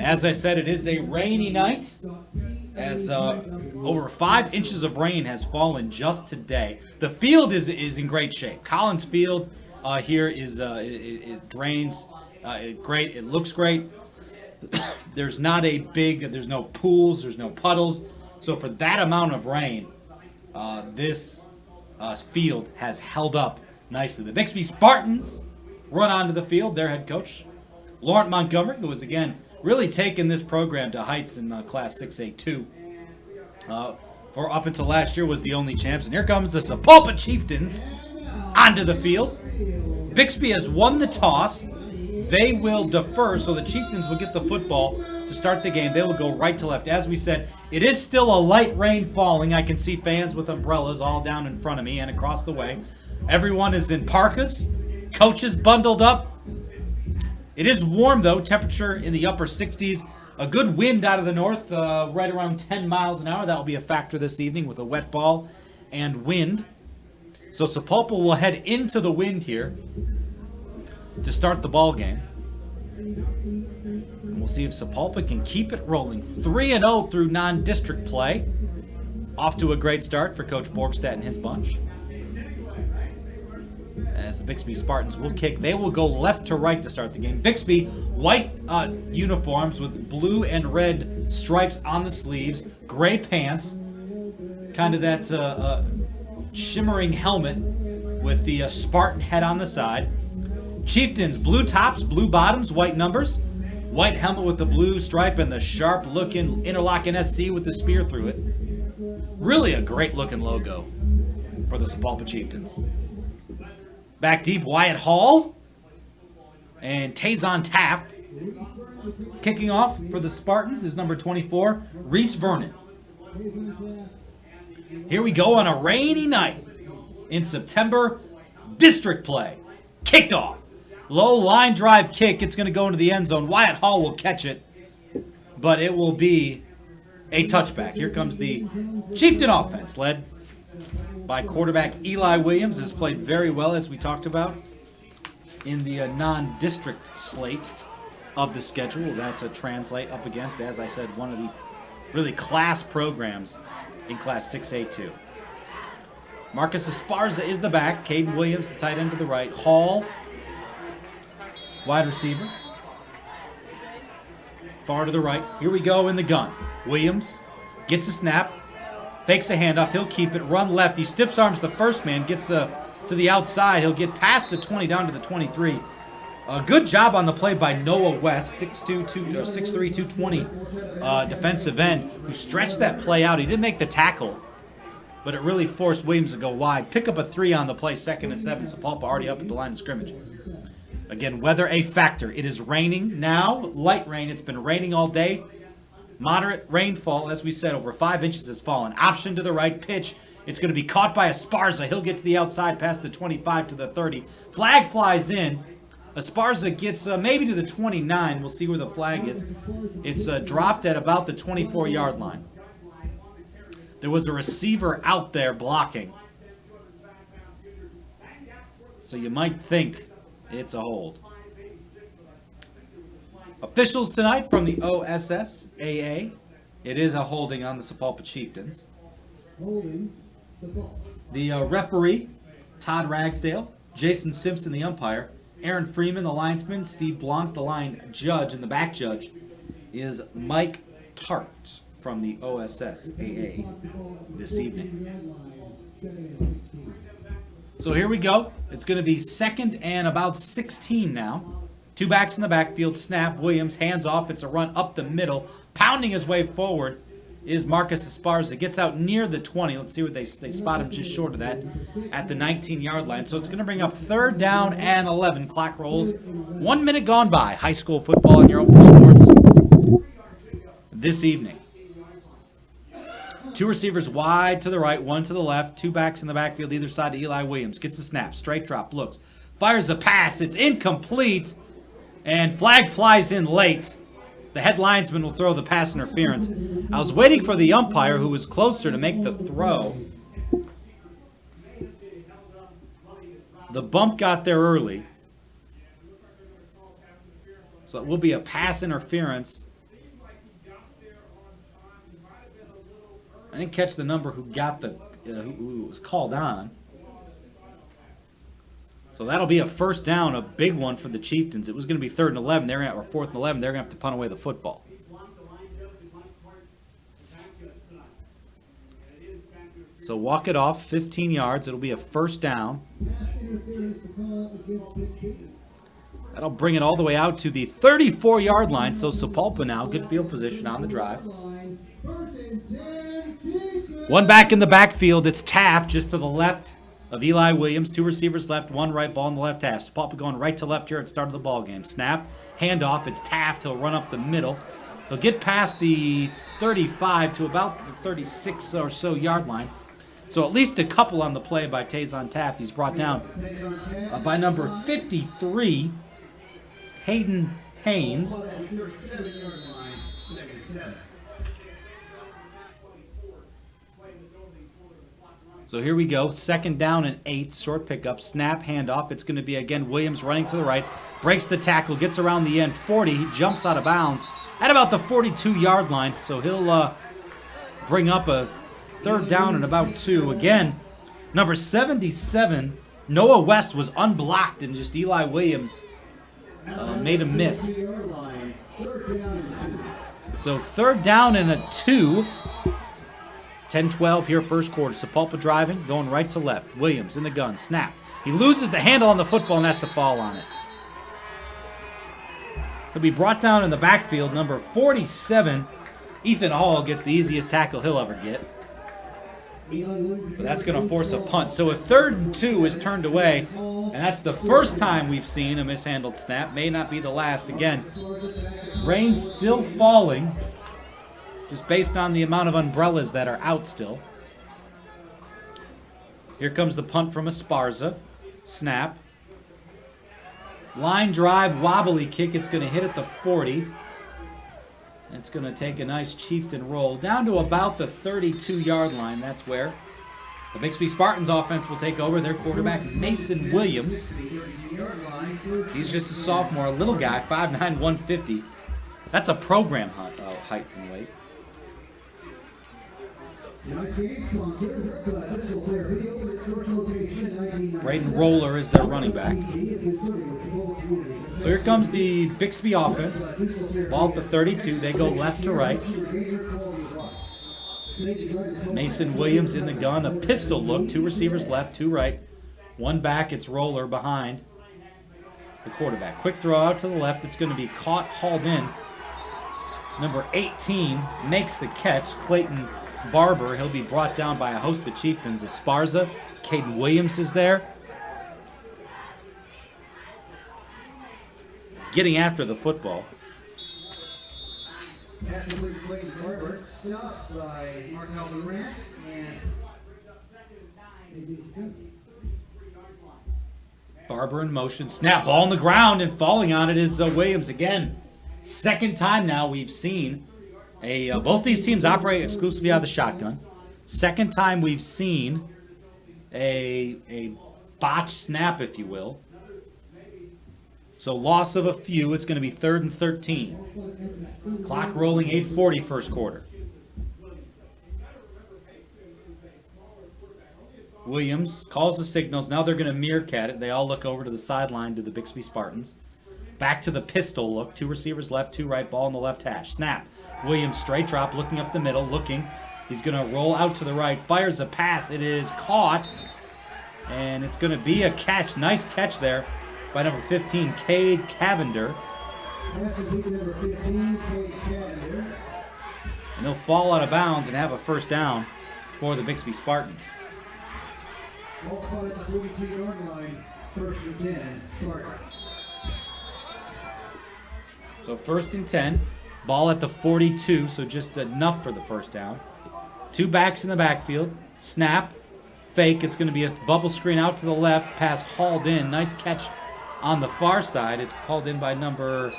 As I said, it is a rainy night, as over 5 inches of rain has fallen just today. The field is in great shape. Collins Field here is drains great. It looks great. There's no pools, there's no puddles. So for that amount of rain, this field has held up nicely. The Bixby Spartans run onto the field. Their head coach, Laurent Montgomery, who was again really taking this program to heights in Class 6A2. For up until last year was the only champs. And here comes the Sapulpa Chieftains onto the field. Bixby has won the toss. They will defer, so the Chieftains will get the football to start the game. They will go right to left. As we said, it is still a light rain falling. I can see fans with umbrellas all down in front of me and across the way. Everyone is in parkas. Coaches bundled up. It is warm, though. Temperature in the upper 60s. A good wind out of the north, right around 10 miles an hour. That will be a factor this evening with a wet ball and wind. So Sapulpa will head into the wind here to start the ball game. And we'll see if Sapulpa can keep it rolling. 3-0 through non-district play. Off to a great start for Coach Borgstead and his bunch. As the Bixby Spartans will kick, they will go left to right to start the game. Bixby, white uniforms with blue and red stripes on the sleeves, gray pants, kind of that shimmering helmet with the Spartan head on the side. Chieftains, blue tops, blue bottoms, white numbers, white helmet with the blue stripe and the sharp-looking interlocking SC with the spear through it. Really a great-looking logo for the Sapulpa Chieftains. Back deep, Wyatt Hall and Tazon Taft. Kicking off for the Spartans is number 24, Reese Vernon. Here we go on a rainy night in September. District play. Kicked off. Low line drive kick. It's going to go into the end zone. Wyatt Hall will catch it, but it will be a touchback. Here comes the Chieftain offense, led by quarterback Eli Williams. Has played very well, as we talked about, in the non-district slate of the schedule. That to translate up against, as I said, one of the really class programs in Class 6A2. Marcus Esparza is the back. Caden Williams, the tight end to the right. Hall, wide receiver, far to the right. Here we go in the gun. Williams gets a snap, fakes a handoff. He'll keep it, run left. He stiff arms the first man, gets to the outside. He'll get past the 20 down to the 23. A good job on the play by Noah West, 6'3", 220 defensive end, who stretched that play out. He didn't make the tackle, but it really forced Williams to go wide. Pick up a 3 on the play, 2nd and 7. Sapulpa already up at the line of scrimmage. Again, weather a factor. It is raining now, light rain. It's been raining all day. Moderate rainfall, as we said, over 5 inches has fallen. Option to the right, pitch. It's going to be caught by Esparza. He'll get to the outside past the 25 to the 30. Flag flies in. Esparza gets maybe to the 29. We'll see where the flag is. It's dropped at about the 24-yard line. There was a receiver out there blocking. So you might think it's a hold. Officials tonight from the OSSAA. It is a holding on the Sapulpa Chieftains. The referee, Todd Ragsdale. Jason Simpson, the umpire. Aaron Freeman, the linesman. Steve Blanc, the line judge. And the back judge is Mike Tart from the OSSAA this evening. So here we go. It's going to be 2nd and about 16 now. 2 backs in the backfield. Snap. Williams hands off. It's a run up the middle. Pounding his way forward is Marcus Esparza. Gets out near the 20. Let's see where they spot him just short of that at the 19-yard line. So it's going to bring up 3rd down and 11. Clock rolls. 1 minute gone by. High school football on your own for sports this evening. 2 receivers wide to the right, 1 to the left. 2 backs in the backfield, either side of Eli Williams. Gets the snap. Straight drop. Looks. Fires a pass. It's incomplete. And flag flies in late. The head linesman will throw the pass interference. I was waiting for the umpire, who was closer, to make the throw. The bump got there early. So it will be a pass interference I didn't catch the number who got the who was called on. So that'll be a first down, a big one for the Chieftains. It was going to be 3rd and 11. They're or 4th and 11. They're going to have to punt away the football. So walk it off, 15 yards. It'll be a first down. That'll bring it all the way out to the 34-yard line. So Sapulpa now, good field position on the drive. One back in the backfield. It's Taft just to the left of Eli Williams. 2 receivers left, 1 right, ball in the left half. Sapulpa going right to left here at the start of the ball game. Snap, handoff. It's Taft. He'll run up the middle. He'll get past the 35 to about the 36 or so yard line. So at least a couple on the play by Tazon Taft. He's brought down by number 53, Hayden Haynes. So here we go. 2nd down and 8. Short pickup. Snap, handoff. It's going to be, again, Williams running to the right. Breaks the tackle. Gets around the end. 40. He jumps out of bounds at about the 42-yard line. So he'll bring up a 3rd down and about 2. Again, number 77, Noah West was unblocked, and just Eli Williams made a miss. So 3rd down and a 2. 10-12 here, first quarter. Sapulpa driving, going right to left. Williams in the gun. Snap. He loses the handle on the football and has to fall on it. He'll be brought down in the backfield. Number 47, Ethan Hall, gets the easiest tackle he'll ever get. But that's going to force a punt. So a 3rd and 2 is turned away, and that's the first time we've seen a mishandled snap. May not be the last. Again, rain still falling, just based on the amount of umbrellas that are out still. Here comes the punt from Esparza. Snap. Line drive, wobbly kick. It's going to hit at the 40. It's going to take a nice Chieftain roll down to about the 32-yard line. That's where the Bixby Spartans offense will take over. Their quarterback, Mason Williams. He's just a sophomore, a little guy, 5'9", 150. That's a program height and weight. Braden Roller is their running back. So here comes the Bixby offense. Ball at the 32. They go left to right. Mason Williams in the gun. A pistol look. 2 receivers left, 2 right. 1 back. It's Roller behind the quarterback. Quick throw out to the left. It's going to be caught, hauled in. Number 18 makes the catch. Clayton Barber. He'll be brought down by a host of Chieftains. Esparza. Caden Williams is there. Getting after the football. Barber in motion. Snap, ball on the ground, and falling on it is Williams again. 2nd time now we've seen both these teams operate exclusively out of the shotgun. 2nd time we've seen a botched snap, if you will. So loss of a few. It's going to be 3rd and 13. Clock rolling, 8:40 first quarter. Williams calls the signals. Now they're going to meerkat it. They all look over to the sideline to the Bixby Spartans. Back to the pistol look. 2 receivers left, 2 right, ball in the left hash. Snap. Williams straight drop, looking up the middle, looking. He's going to roll out to the right. Fires a pass. It is caught. And it's going to be a catch. Nice catch there by number 15, Cade Cavender. And he'll fall out of bounds and have a first down for the Bixby Spartans. So 1st and 10. Ball at the 42, so just enough for the first down. 2 backs in the backfield. Snap. Fake. It's going to be a bubble screen out to the left. Pass hauled in. Nice catch on the far side. It's hauled in by number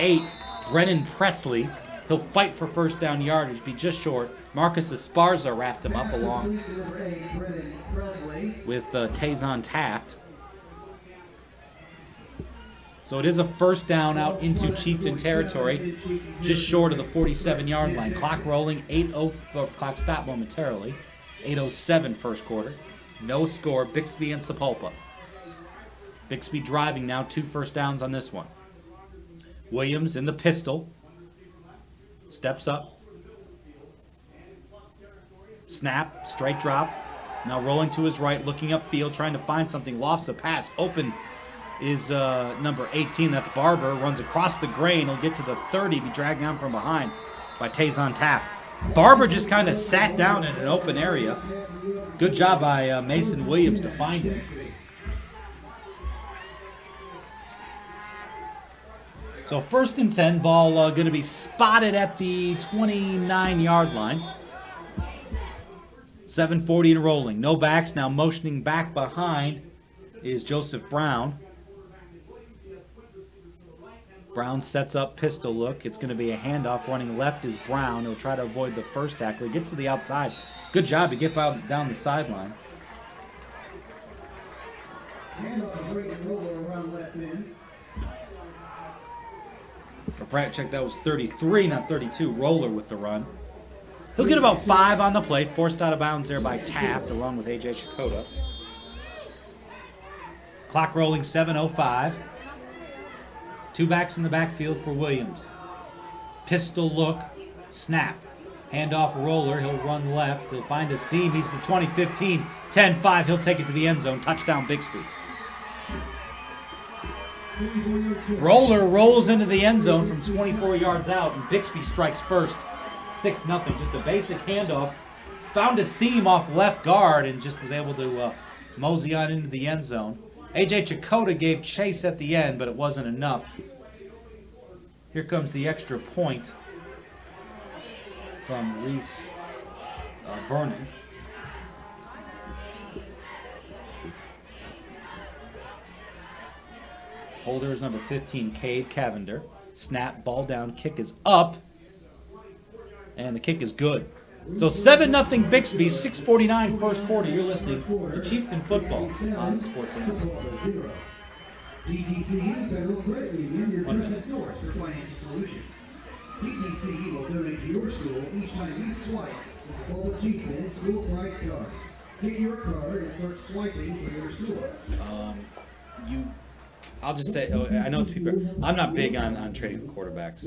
8, Brennan Presley. He'll fight for first down yardage, be just short. Marcus Esparza wrapped him up along with Tazon Taft. So So it is a first down out into Chieftain territory, just short of the 47-yard line. Clock rolling, 8:04. Clock stopped momentarily. 8:07 first quarter. No score. Bixby and Sepulpa. Bixby driving now, 2 first downs on this one. Williams in the pistol. Steps up. Snap, straight drop. Now rolling to his right, looking upfield, trying to find something. Lofts a pass. Open is number 18. That's Barber. Runs across the grain. He'll get to the 30. Be dragged down from behind by Tayson Taft. Barber just kind of sat down in an open area. Good job by Mason Williams to find him. So 1st and 10, ball going to be spotted at the 29-yard line. 7:40 and rolling. No backs. Now motioning back behind is Joseph Brown. Brown sets up pistol look. It's going to be a handoff. Running left is Brown. He'll try to avoid the first tackle. He gets to the outside. Good job to get down the sideline. For practice check, that was 33, not 32. Roller with the run. He'll get about 5 on the play. Forced out of bounds there by Taft, along with A.J. Chakota. Clock rolling, 7:05. 2 backs in the backfield for Williams. Pistol look, snap. Handoff roller, he'll run left to find a seam. He's the 20-15, 10-5. He'll take it to the end zone. Touchdown, Bixby. Roller rolls into the end zone from 24 yards out, and Bixby strikes first. 6-0. Just a basic handoff. Found a seam off left guard and just was able to mosey on into the end zone. A.J. Chakota gave chase at the end, but it wasn't enough. Here comes the extra point from Reese Vernon. Holder is number 15, Cade Cavender. Snap, ball down, kick is up. And the kick is good. So 7-0 Bixby, 6:49 first quarter. You're listening to Chieftain Football on the Sports Center. PTCE Federal Credit Union, your trusted source for financial solutions. PTCE will donate to your school each time you swipe with the Bowl Chieftain School Prize Card. Get your card and start swiping for your school. I'll just say, I know it's people. I'm not big on trading for quarterbacks.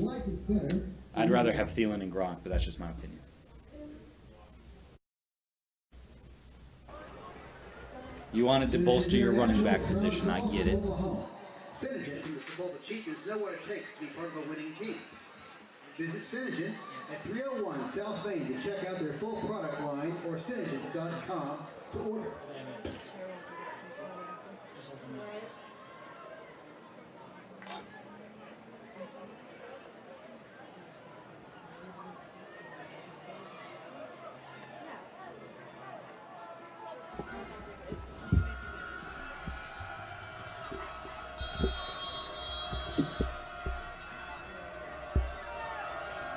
I'd rather have Thielen and Gronk, but that's just my opinion. You wanted to bolster your running back position. I get it. Synergents and the Bowl Chieftains know what it takes to be part of a winning team. Visit Synergents at 301 South Main to check out their full product line or synergents.com to order.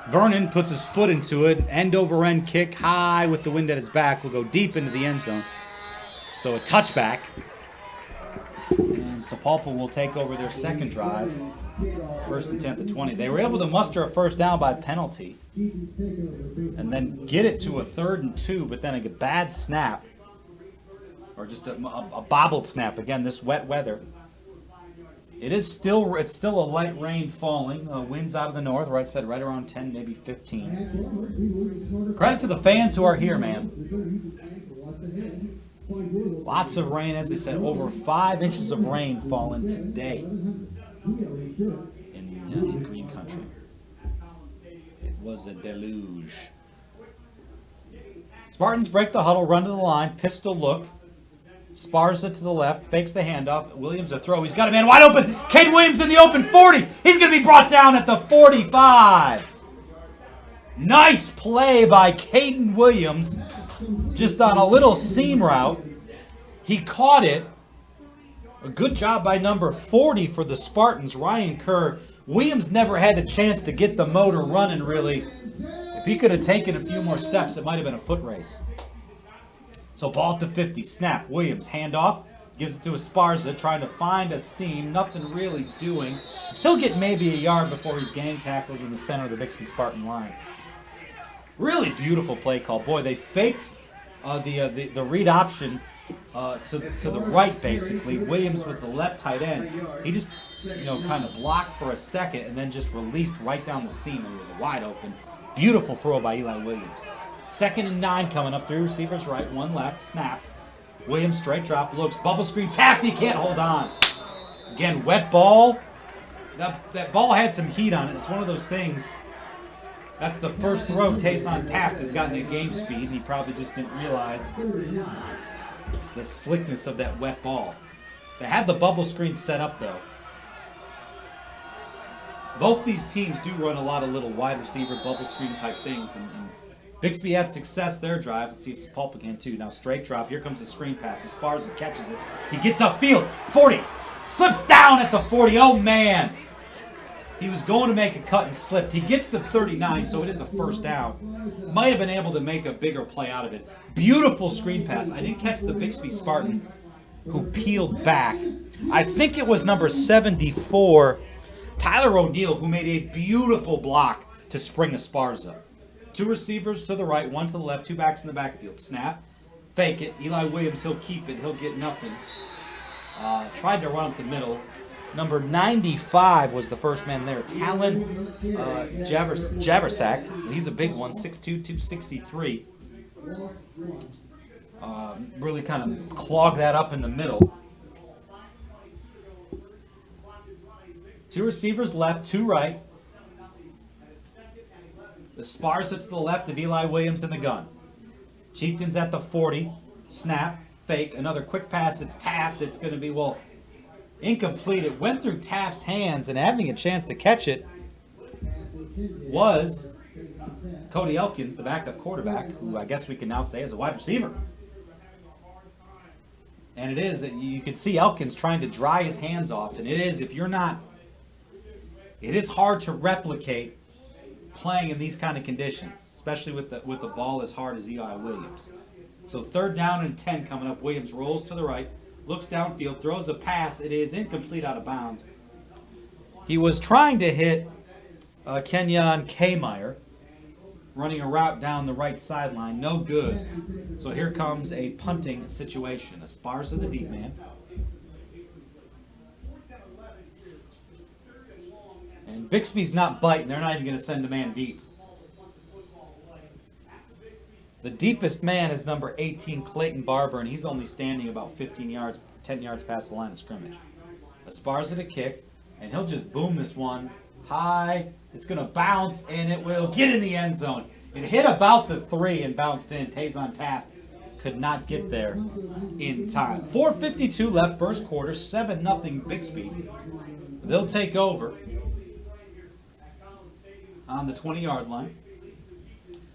Vernon puts his foot into it. End over end kick high with the wind at his back. Will go deep into the end zone. So a touchback. And Sepulpa will take over their second drive. 1st and 10 at the 20. They were able to muster a first down by penalty. And then get it to a 3rd and 2. But then a bad snap. Or just a bobbled snap. Again, this wet weather. It's still a light rain falling. Winds out of the north, right side, right around 10, maybe 15. Credit to the fans who are here, man. Lots of rain, as I said, over 5 inches of rain falling today in Green Country. It was a deluge. Spartans break the huddle, run to the line, pistol look. Sparza to the left, fakes the handoff. Williams a throw. He's got a man wide open. Cade Williams in the open 40. He's going to be brought down at the 45. Nice play by Caden Williams. Just on a little seam route. He caught it. A good job by number 40 for the Spartans, Ryan Kerr. Williams never had a chance to get the motor running, really. If he could have taken a few more steps, it might have been a foot race. So ball at the 50, snap, Williams, handoff, Gives it to Esparza, trying to find a seam. Nothing really doing. He'll get maybe a yard before he's gang tackled in the center of the Bixby Spartan line. Really beautiful play call. Boy, they faked the read option to the right, basically. Williams was the left tight end. He just, kind of blocked for a second and then just released right down the seam, and it was wide open. Beautiful throw by Eli Williams. 2nd and 9 coming up. 3 receivers right, 1 left. Snap. Williams straight drop, looks, bubble screen. Tafty can't hold on. Again, wet ball. That ball had some heat on it. It's one of those things. That's the first throw Tayson Taft has gotten at game speed, and he probably just didn't realize the slickness of that wet ball. They had the bubble screen set up, though. Both these teams do run a lot of little wide receiver bubble screen type things, and Bixby had success their drive. Let's see if Sepulpa can too. Now straight drop. Here comes the screen pass. Esparza catches it. He gets upfield. 40. Slips down at the 40. Oh, man. He was going to make a cut and slipped. He gets the 39, so it is a first down. Might have been able to make a bigger play out of it. Beautiful screen pass. I didn't catch the Bixby Spartan who peeled back. I think it was number 74, Tyler O'Neill, who made a beautiful block to spring Esparza. 2 receivers to the right, 1 to the left, 2 backs in the backfield. Snap, fake it. Eli Williams, he'll keep it. He'll get nothing. Tried to run up the middle. Number 95 was the first man there. Talon Javersack. He's a big one, 6'2", 263. Really kind of clogged that up in the middle. 2 receivers left, 2 right. Esparza to the left of Eli Williams in the gun. Chieftains at the 40. Snap, fake, another quick pass. It's Taft. It's going to be, incomplete. It went through Taft's hands, and having a chance to catch it was Cody Elkins, the backup quarterback, who I guess we can now say is a wide receiver. And it is that you can see Elkins trying to dry his hands off, and it is, if you're not, it is hard to replicate playing in these kind of conditions, especially with the ball as hard as Eli Williams. So 3rd down and 10 coming up. Williams rolls to the right, looks downfield, throws a pass. It is incomplete, out of bounds. He was trying to hit Kenyon Kmeyer, running a route down the right sideline. No good. So here comes a punting situation. Esparza, the deep man. And Bixby's not biting. They're not even going to send a man deep. The deepest man is number 18, Clayton Barber, and he's only standing about 10 yards past the line of scrimmage. Esparza to kick, and he'll just boom this one high. It's going to bounce, and it will get in the end zone. It hit about the 3 and bounced in. Tayson Taft could not get there in time. 4:52 left, first quarter, 7-0 Bixby. They'll take over on the 20-yard line.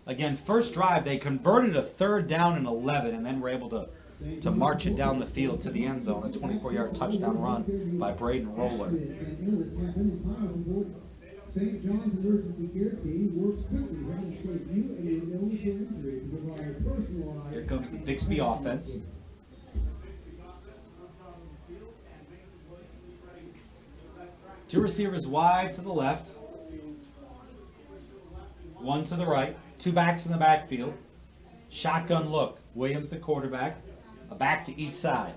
Again, first drive, they converted a 3rd down and 11, and then were able to march it down the field to the end zone. A 24-yard touchdown run by Braden Roller. St. John's Emergency Care Team works quickly to demonstrate you and your illness or injury to provide personalized. Here comes the Bixby offense. Two receivers wide to the left. 1 to the right. 2 backs in the backfield. Shotgun look. Williams, the quarterback. A back to each side.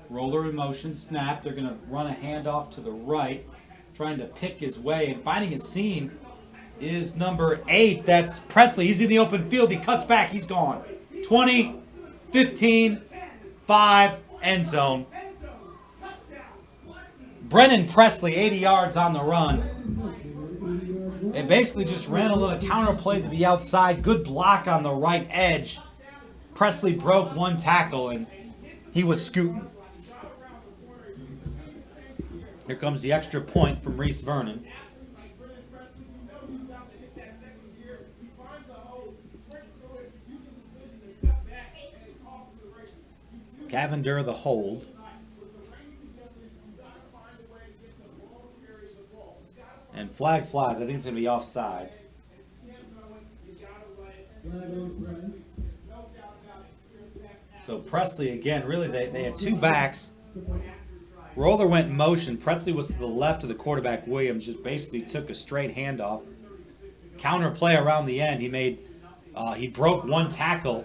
Roller in motion. Snap. They're going to run a handoff to the right. Trying to pick his way. And finding his seam is number 8. That's Presley. He's in the open field. He cuts back. He's gone. 20, 15, 5, end zone. Brennan Presley, 80 yards on the run. They basically just ran a little counter play to the outside. Good block on the right edge. Presley broke 1 tackle, and he was scooting. Here comes the extra point from Reese Vernon. Cavender the hold. And flag flies. I think it's going to be offsides. So Presley, again, really, they had two backs. Roller went in motion. Presley was to the left of the quarterback. Williams just basically took a straight handoff. Counter play around the end. He broke one tackle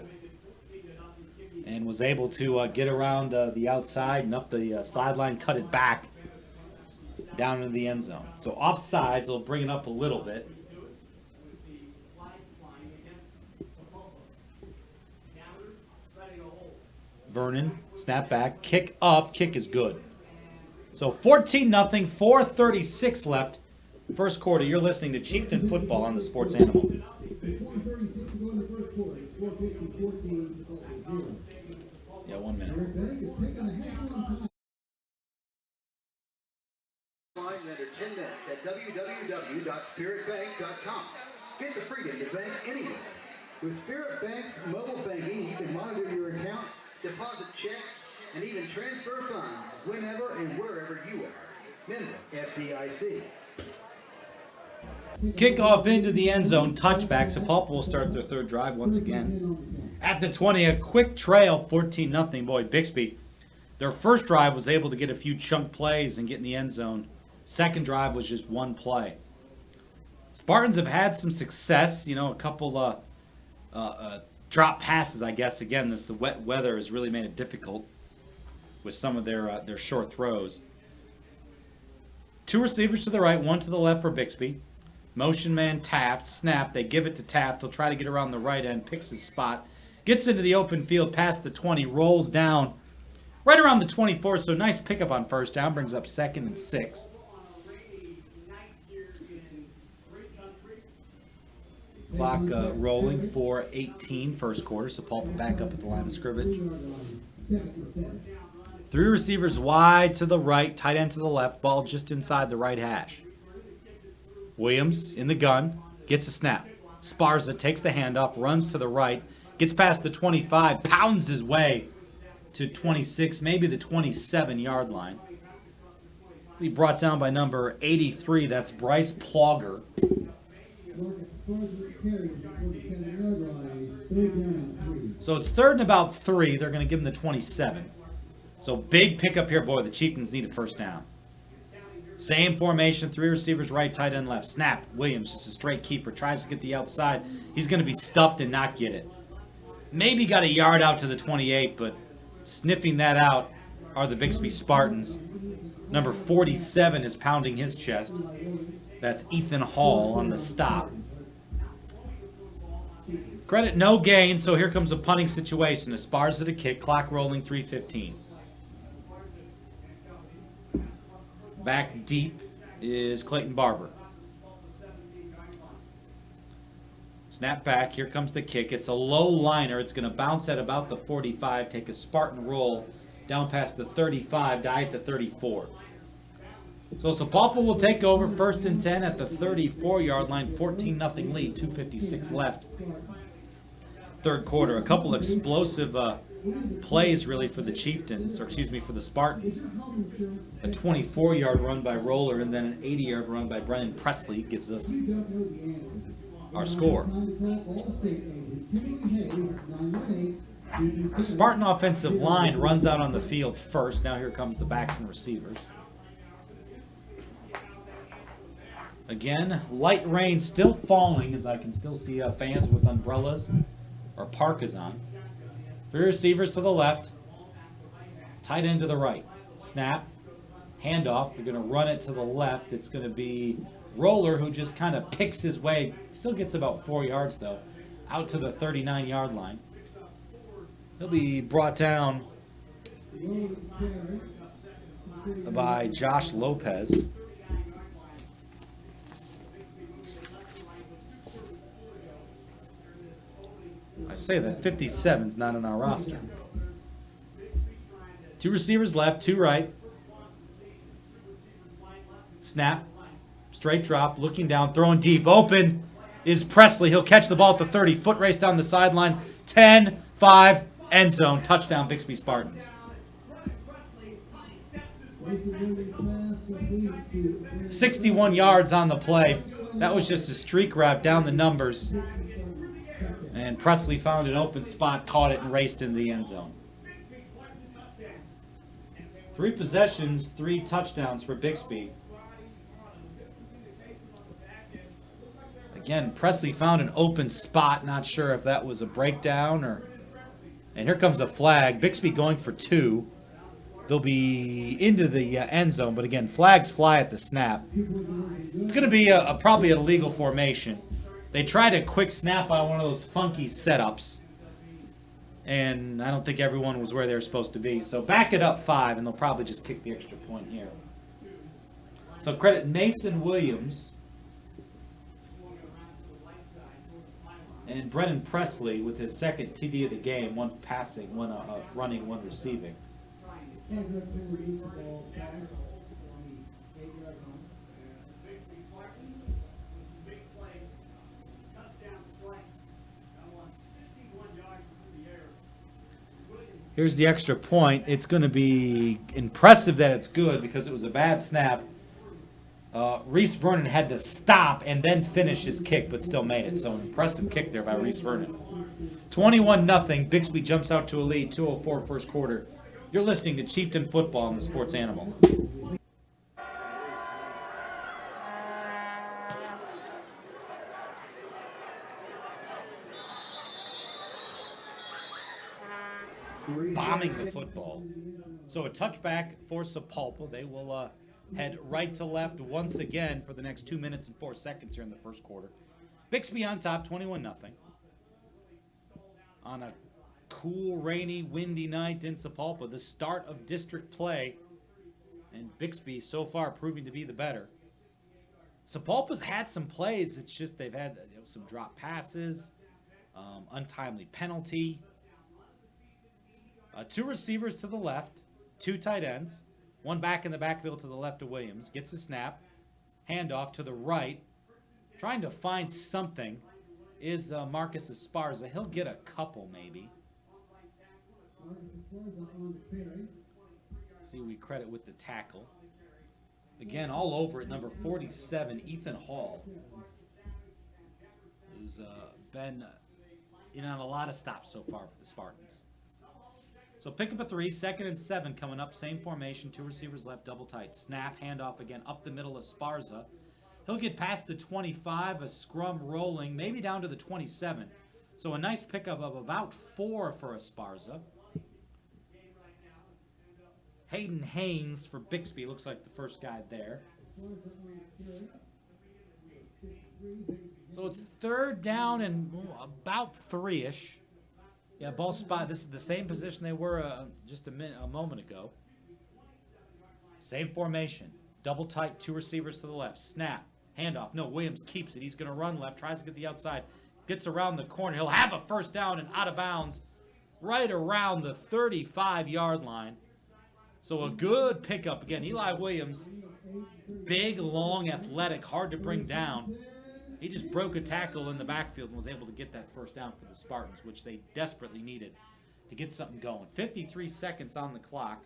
and was able to get around the outside and up the sideline, cut it back down into the end zone. So offsides will bring it up a little bit. Vernon, snap back, kick up, kick is good. So 14-0, 4:36 left. First quarter. You're listening to Chieftain Football on the Sports Animal. Yeah, 1 minute. Under 10 minutes at www.spiritbank.com. Get the freedom to bank anywhere. With Spirit Bank's mobile banking, you can monitor your accounts, deposit checks, and even transfer funds whenever and wherever you are. Member FDIC. Kickoff into the end zone, touchback. So Pulp will start their third drive once again. At the 20, a quick trail, 14-0. Boy, Bixby, their first drive was able to get a few chunk plays and get in the end zone. Second drive was just one play. Spartans have had some success, a couple drop passes, I guess. Again, the wet weather has really made it difficult with some of their short throws. Two receivers to the right, one to the left for Bixby. Motion man Taft, snap. They give it to Taft. He'll try to get around the right end, picks his spot, gets into the open field past the 20, rolls down right around the 24. So nice pickup on first down, brings up 2nd and 6. Clock rolling for 18 first quarter, so Pulp back up at the line of scrimmage. Three receivers wide to the right, tight end to the left, ball just inside the right hash. Williams in the gun, gets a snap. Sparza takes the handoff, runs to the right, gets past the 25, pounds his way to 26, maybe the 27-yard line. He brought down by number 83, that's Bryce Plogger. So it's 3rd and about 3. They're going to give him the 27. So big pickup here, boy. The Chieftains need a first down. Same formation, 3 receivers, right, tight end, left. Snap. Williams, just a straight keeper, tries to get the outside. He's going to be stuffed and not get it. Maybe got a yard out to the 28, but sniffing that out are the Bixby Spartans. Number 47 is pounding his chest. That's Ethan Hall on the stop. Credit no gain, so here comes a punting situation. Esparza to kick, clock rolling, 3:15. Back deep is Clayton Barber. Snap back, here comes the kick. It's a low liner. It's going to bounce at about the 45, take a Spartan roll down past the 35, die at the 34. So Sapulpa will take over 1st and 10 at the 34-yard line, 14-0 lead, 2:56 left. Third quarter, a couple explosive plays really for the Chieftains, or excuse me, for the Spartans. A 24-yard run by Roller and then an 80-yard run by Brennan Presley gives us our score. The Spartan offensive line runs out on the field first. Now here comes the backs and receivers. Again, light rain still falling, as I can still see fans with umbrellas or parkas on. 3 receivers to the left, tight end to the right. Snap, handoff. We're going to run it to the left. It's going to be Roller, who just kind of picks his way. Still gets about 4 yards, though, out to the 39-yard line. He'll be brought down by Josh Lopez. I say that 57's not on our roster. 2 receivers left, 2 right. Snap, straight drop, looking down, throwing deep. Open is Presley. He'll catch the ball at the 30. Foot race down the sideline. 10, 5, end zone. Touchdown, Bixby Spartans. 61 yards on the play. That was just a streak route down the numbers. And Presley found an open spot, caught it, and raced into the end zone. 3 possessions, 3 touchdowns for Bixby. Again, Presley found an open spot. Not sure if that was a breakdown or... And here comes a flag. Bixby going for 2. They'll be into the end zone, but again, flags fly at the snap. It's going to be probably an illegal formation. They tried a quick snap on one of those funky setups, and I don't think everyone was where they were supposed to be. So back it up 5, and they'll probably just kick the extra point here. So credit Mason Williams and Brennan Presley with his second TD of the game, 1 passing, 1 running, 1 receiving. Here's the extra point. It's going to be impressive that it's good because it was a bad snap. Reese Vernon had to stop and then finish his kick, but still made it. So an impressive kick there by Reese Vernon. 21-0. Bixby jumps out to a lead, 2:04 first quarter. You're listening to Chieftain Football on the Sports Animal. Bombing the football. So a touchback for Sapulpa. They will head right to left once again for the next 2 minutes and 4 seconds here in the first quarter. Bixby on top, 21-0. On a cool, rainy, windy night in Sapulpa, the start of district play, and Bixby so far proving to be the better. Sapulpa's had some plays. It's just they've had some drop passes, untimely penalty. 2 receivers to the left, 2 tight ends, 1 back in the backfield to the left of Williams. Gets the snap, handoff to the right, trying to find something. Is Marcus Esparza. He'll get a couple maybe. See, we credit with the tackle. Again, all over at number 47, Ethan Hall, who's been in on a lot of stops so far for the Spartans. So pick up a 3, 2nd and 7 coming up. Same formation, 2 receivers left, double tight. Snap, handoff again, up the middle of Esparza. He'll get past the 25, a scrum rolling, maybe down to the 27. So a nice pickup of about 4 for Esparza. Hayden Haynes for Bixby, looks like the first guy there. So it's 3rd down and about 3-ish. Yeah, ball spot. This is the same position they were just a moment ago. Same formation. Double tight, 2 receivers to the left. Snap, handoff. No, Williams keeps it. He's going to run left, tries to get the outside, gets around the corner. He'll have a first down and out of bounds right around the 35-yard line. So a good pickup. Again, Eli Williams, big, long, athletic, hard to bring down. He just broke a tackle in the backfield and was able to get that first down for the Spartans, which they desperately needed to get something going. 53 seconds on the clock.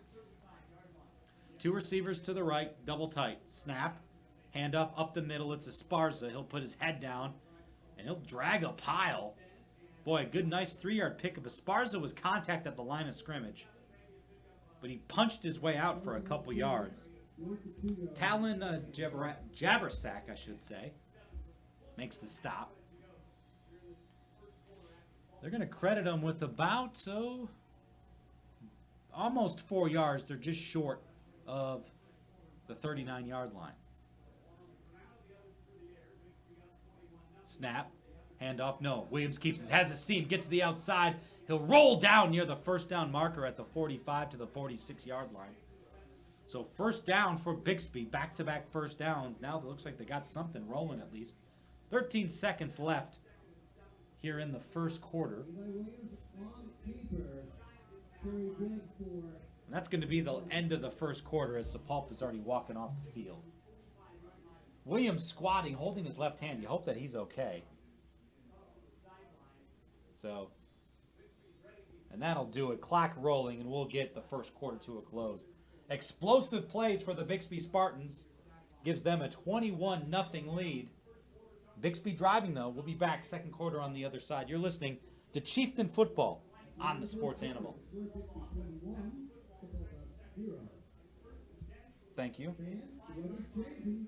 2 receivers to the right, double tight. Snap, handoff up the middle. It's Esparza. He'll put his head down, and he'll drag a pile. Boy, a good, nice 3-yard pickup. Esparza was contact at the line of scrimmage, but he punched his way out for a couple yards. Talon Javersack, I should say, makes the stop. They're going to credit him with about, almost 4 yards. They're just short of the 39-yard line. Snap, handoff, no. Williams keeps it, has a seam, gets to the outside. He'll roll down near the first down marker at the 45 to the 46-yard line. So first down for Bixby, back-to-back first downs. Now it looks like they got something rolling at least. 13 seconds left here in the first quarter. And that's going to be the end of the first quarter as Sapulpa is already walking off the field. Williams squatting, holding his left hand. You hope that he's okay. So, and that'll do it. Clock rolling, and we'll get the first quarter to a close. Explosive plays for the Bixby Spartans. Gives them a 21-0 lead. Bixby driving, though. We'll be back second quarter on the other side. You're listening to Chieftain Football on the Sports Animal. Thank you. Fans, weather's changing.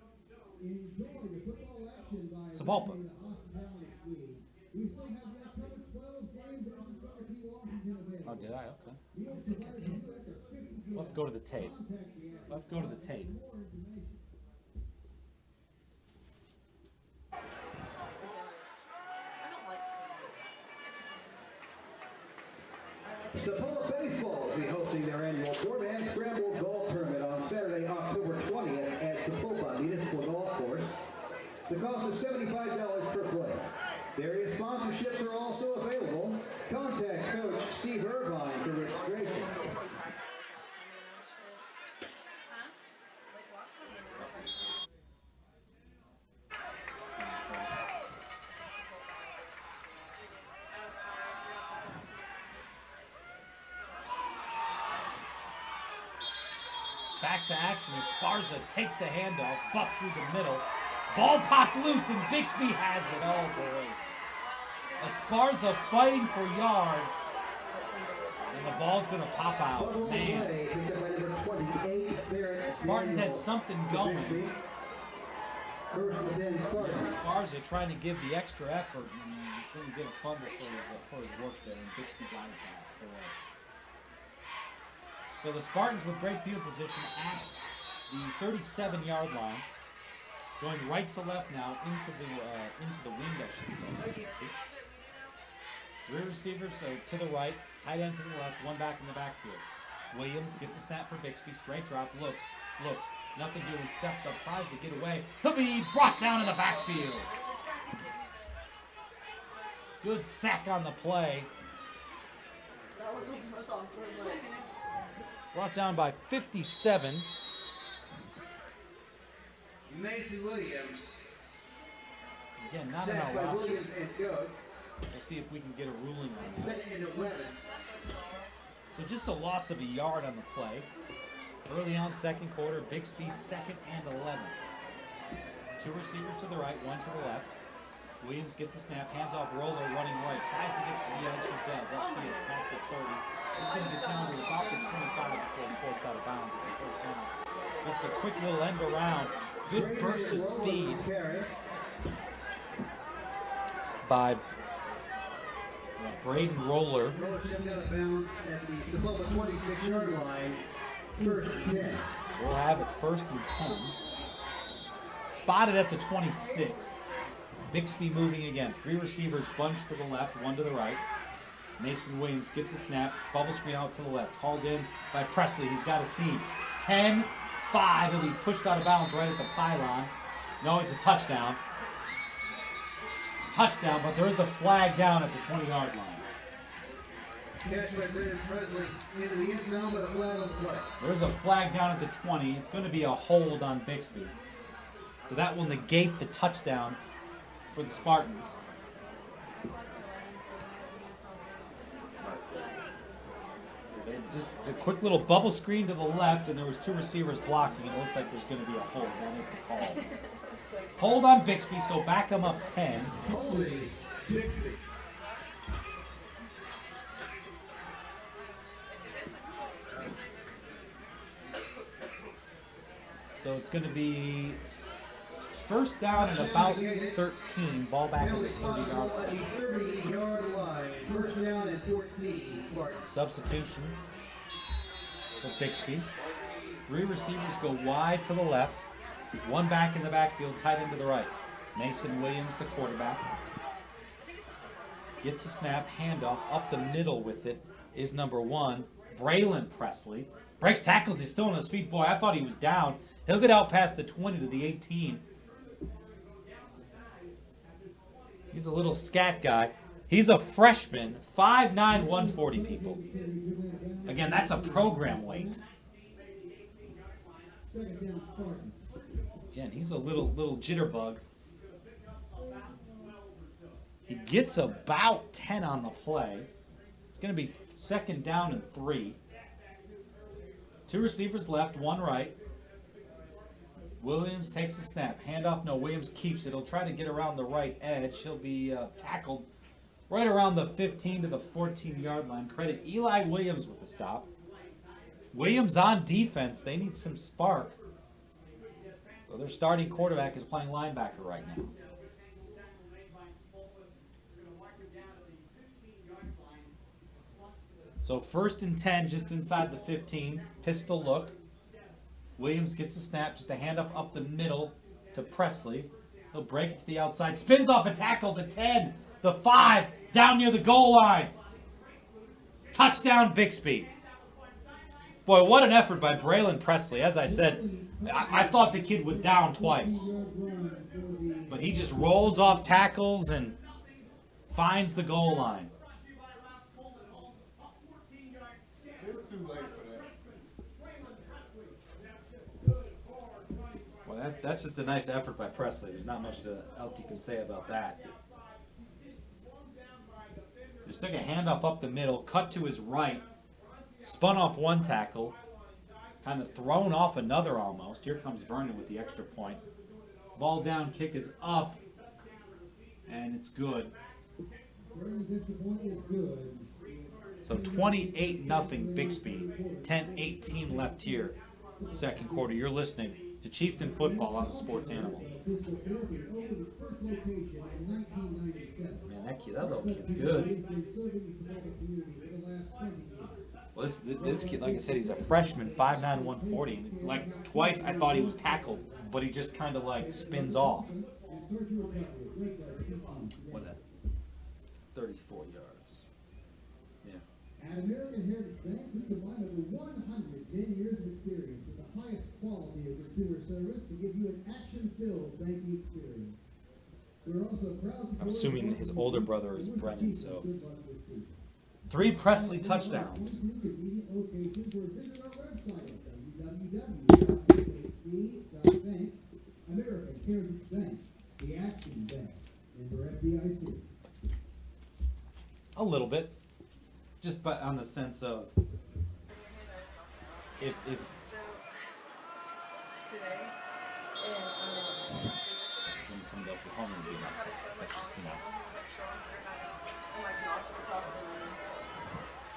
Enjoy the football action by Sapulpa. visiting the hospitality suite. We still have the October 12 game versus Barbecue Washington available. Oh, did I? Okay. Meals provided to you after 50 Let's go to the tape. Contact the athlete Let's go to the tape. for more information. I don't like seeing Sapulpa Baseball will be hosting their annual four-man scramble golf tournament on Saturday, October 20th at Sapulpa Municipal Golf Course. The cost is $75 per play. Various sponsorships are also available. Contact Coach Steve Irvine for registration. $65 last time we announced this. Huh? Like last time we announced this. Back to action. Esparza takes the handoff, busts through the middle. Ball popped loose, and Bixby has it. Oh, boy. Esparza fighting for yards. And the ball's going to pop out. Man. Spartans had something going. Esparza trying to give the extra effort, and he's going to get a fumble for his work there, and Bixby got it back. So the Spartans with great field position at the 37-yard line, going right to left now into the wind, I should say. Bixby. Three receivers to the right, tight end to the left, one back in the backfield. Williams gets a snap for Bixby, straight drop, looks, nothing doing, steps up, tries to get away. He'll be brought down in the backfield. Good sack on the play. That was the most awkward leg. Brought down by 57. Mason Williams. Again, not in Set our by roster. Williams and good. We'll see if we can get a ruling on that. Second and 11. So just a loss of a yard on the play. Early on, second quarter, Bixby second and 11. Two receivers to the right, one to the left. Williams gets a snap, hands off Roller, running right. Tries to get the edge, he does. Upfield, past the 30. He's going to get down to about the 25 before he's forced out of bounds. It's a first down. Just a quick little end around. Good burst of speed by Braden Roller. Roller steps out of bounds at the Sapulpa 26-yard line. First and 10. So we'll have it first and 10. Spotted at the 26. Bixby moving again. Three receivers bunched to the left, one to the right. Mason Williams gets a snap. Bubble screen out to the left. Hauled in by Presley. He's got a seam. 10-5. He'll be pushed out of bounds right at the pylon. No, it's a touchdown. Touchdown, but there is a flag down at the 20-yard line. Catch by Brandon Presley into the end zone, but a flag on play. There's a flag down at the 20. It's going to be a hold on Bixby. So that will negate the touchdown for the Spartans. Just a quick little bubble screen to the left, and there was two receivers blocking. It looks like there's going to be a hold. That is the call. Hold on Bixby, so back him up 10. Holding Bixby. So it's going to be first down and about 13. Ball back at the 30-yard At line. the 30-yard line. First down and 14. Spartans. Substitution for Bixby. Three receivers go wide to the left. One back in the backfield, tight end to the right. Mason Williams, the quarterback. Gets the snap, handoff, up the middle with it is number 1, Braylon Presley. Breaks tackles, he's still on his feet. Boy, I thought he was down. He'll get out past the 20 to the 18. He's a little scat guy. He's a freshman, 5'9", 140 people. Again, that's a program weight. Second down, Spartans. Again, he's a little jitterbug. He gets about 10 on the play. It's going to be second down and 3. Two receivers left, one right. Williams takes the snap. Handoff, no, Williams keeps it. He'll try to get around the right edge. He'll be tackled right around the 15 to the 14-yard line. Credit Eli Williams with the stop. Williams on defense. They need some spark. So their starting quarterback is playing linebacker right now. So 1st and 10, just inside the 15. Pistol look. Williams gets the snap, just a handoff up the middle to Presley. He'll break it to the outside. Spins off a tackle, the 10, the 5, down near the goal line. Touchdown, Bixby. Boy, what an effort by Braylon Presley. As I said, I thought the kid was down twice. But he just rolls off tackles and finds the goal line. It's too late for that. Well, that's just a nice effort by Presley. There's not much else you can say about that. Just took a handoff up the middle, cut to his right, spun off one tackle, kind of thrown off another almost. Here comes Vernon with the extra point. Ball down, kick is up, and it's good. So 28-0 Bixby, 10-18 left here, second quarter. You're listening to Chieftain Football on the Sports Animal. Man, that little kid's good. Well, this kid, like I said, he's a freshman, 5'9", 140. Like twice, I thought he was tackled, but he just kind of like spins off. What that? 34 yards. Yeah. At American Heritage Bank, we combine over 110 years of experience with the highest quality of consumer service to give you an action-filled banking experience. We're also proud to I'm assuming his older brother is Brennan, so 3 Presley touchdowns. Convenient locations or visit our website at www.bixby.bank. American Heritage Bank, the action bank, member FDIC. A little bit, just but on the sense of if So today, and when you come to Oklahoma and being upset, that's just was like strong for nice and like knocked it across the line.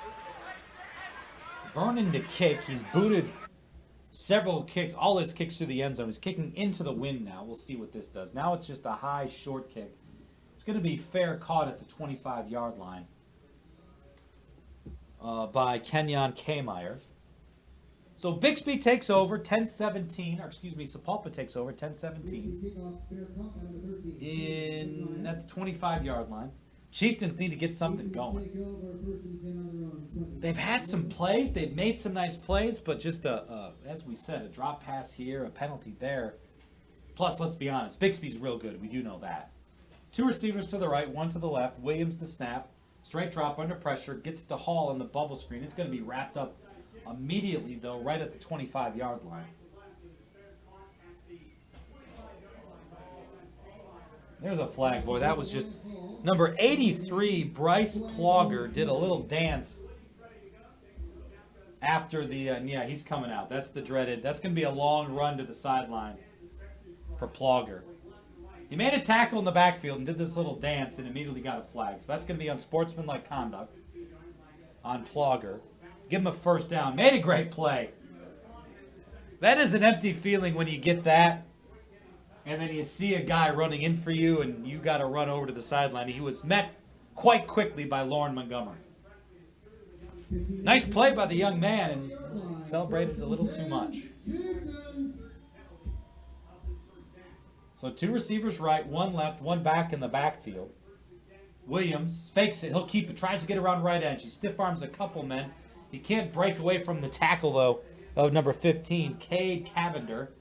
It was a good one. Vernon to kick. He's booted several kicks, all his kicks through the end zone. He's kicking into the wind now. We'll see what this does. Now it's just a high, short kick. It's going to be fair caught at the 25-yard line by Kenyon Kmeyer. So Bixby takes over 10-17, or excuse me, Sapulpa takes over 10-17 at the 25-yard line. Chieftains need to get something going. They've had some plays. They've made some nice plays, but just as we said, a drop pass here, a penalty there. Plus, let's be honest, Bixby's real good. We do know that. 2 receivers to the right, 1 to the left. Williams the snap. Straight drop under pressure. Gets to Hall in the bubble screen. It's going to be wrapped up immediately, though, right at the 25-yard line. There's a flag, boy. That was just number 83, Bryce Plogger, did a little dance after the, yeah, he's coming out. That's the dreaded. That's going to be a long run to the sideline for Plogger. He made a tackle in the backfield and did this little dance and immediately got a flag. So that's going to be unsportsmanlike conduct on Plogger. Give him a first down. Made a great play. That is an empty feeling when you get that and then you see a guy running in for you and you got to run over to the sideline. He was met quite quickly by Lauren Montgomery. Nice play by the young man and just celebrated a little too much. So 2 receivers right, 1 left, 1 back in the backfield. Williams fakes it. He'll keep it. Tries to get around right edge. He stiff arms a couple men. He can't break away from the tackle, though, of number 15, Cade Cavender.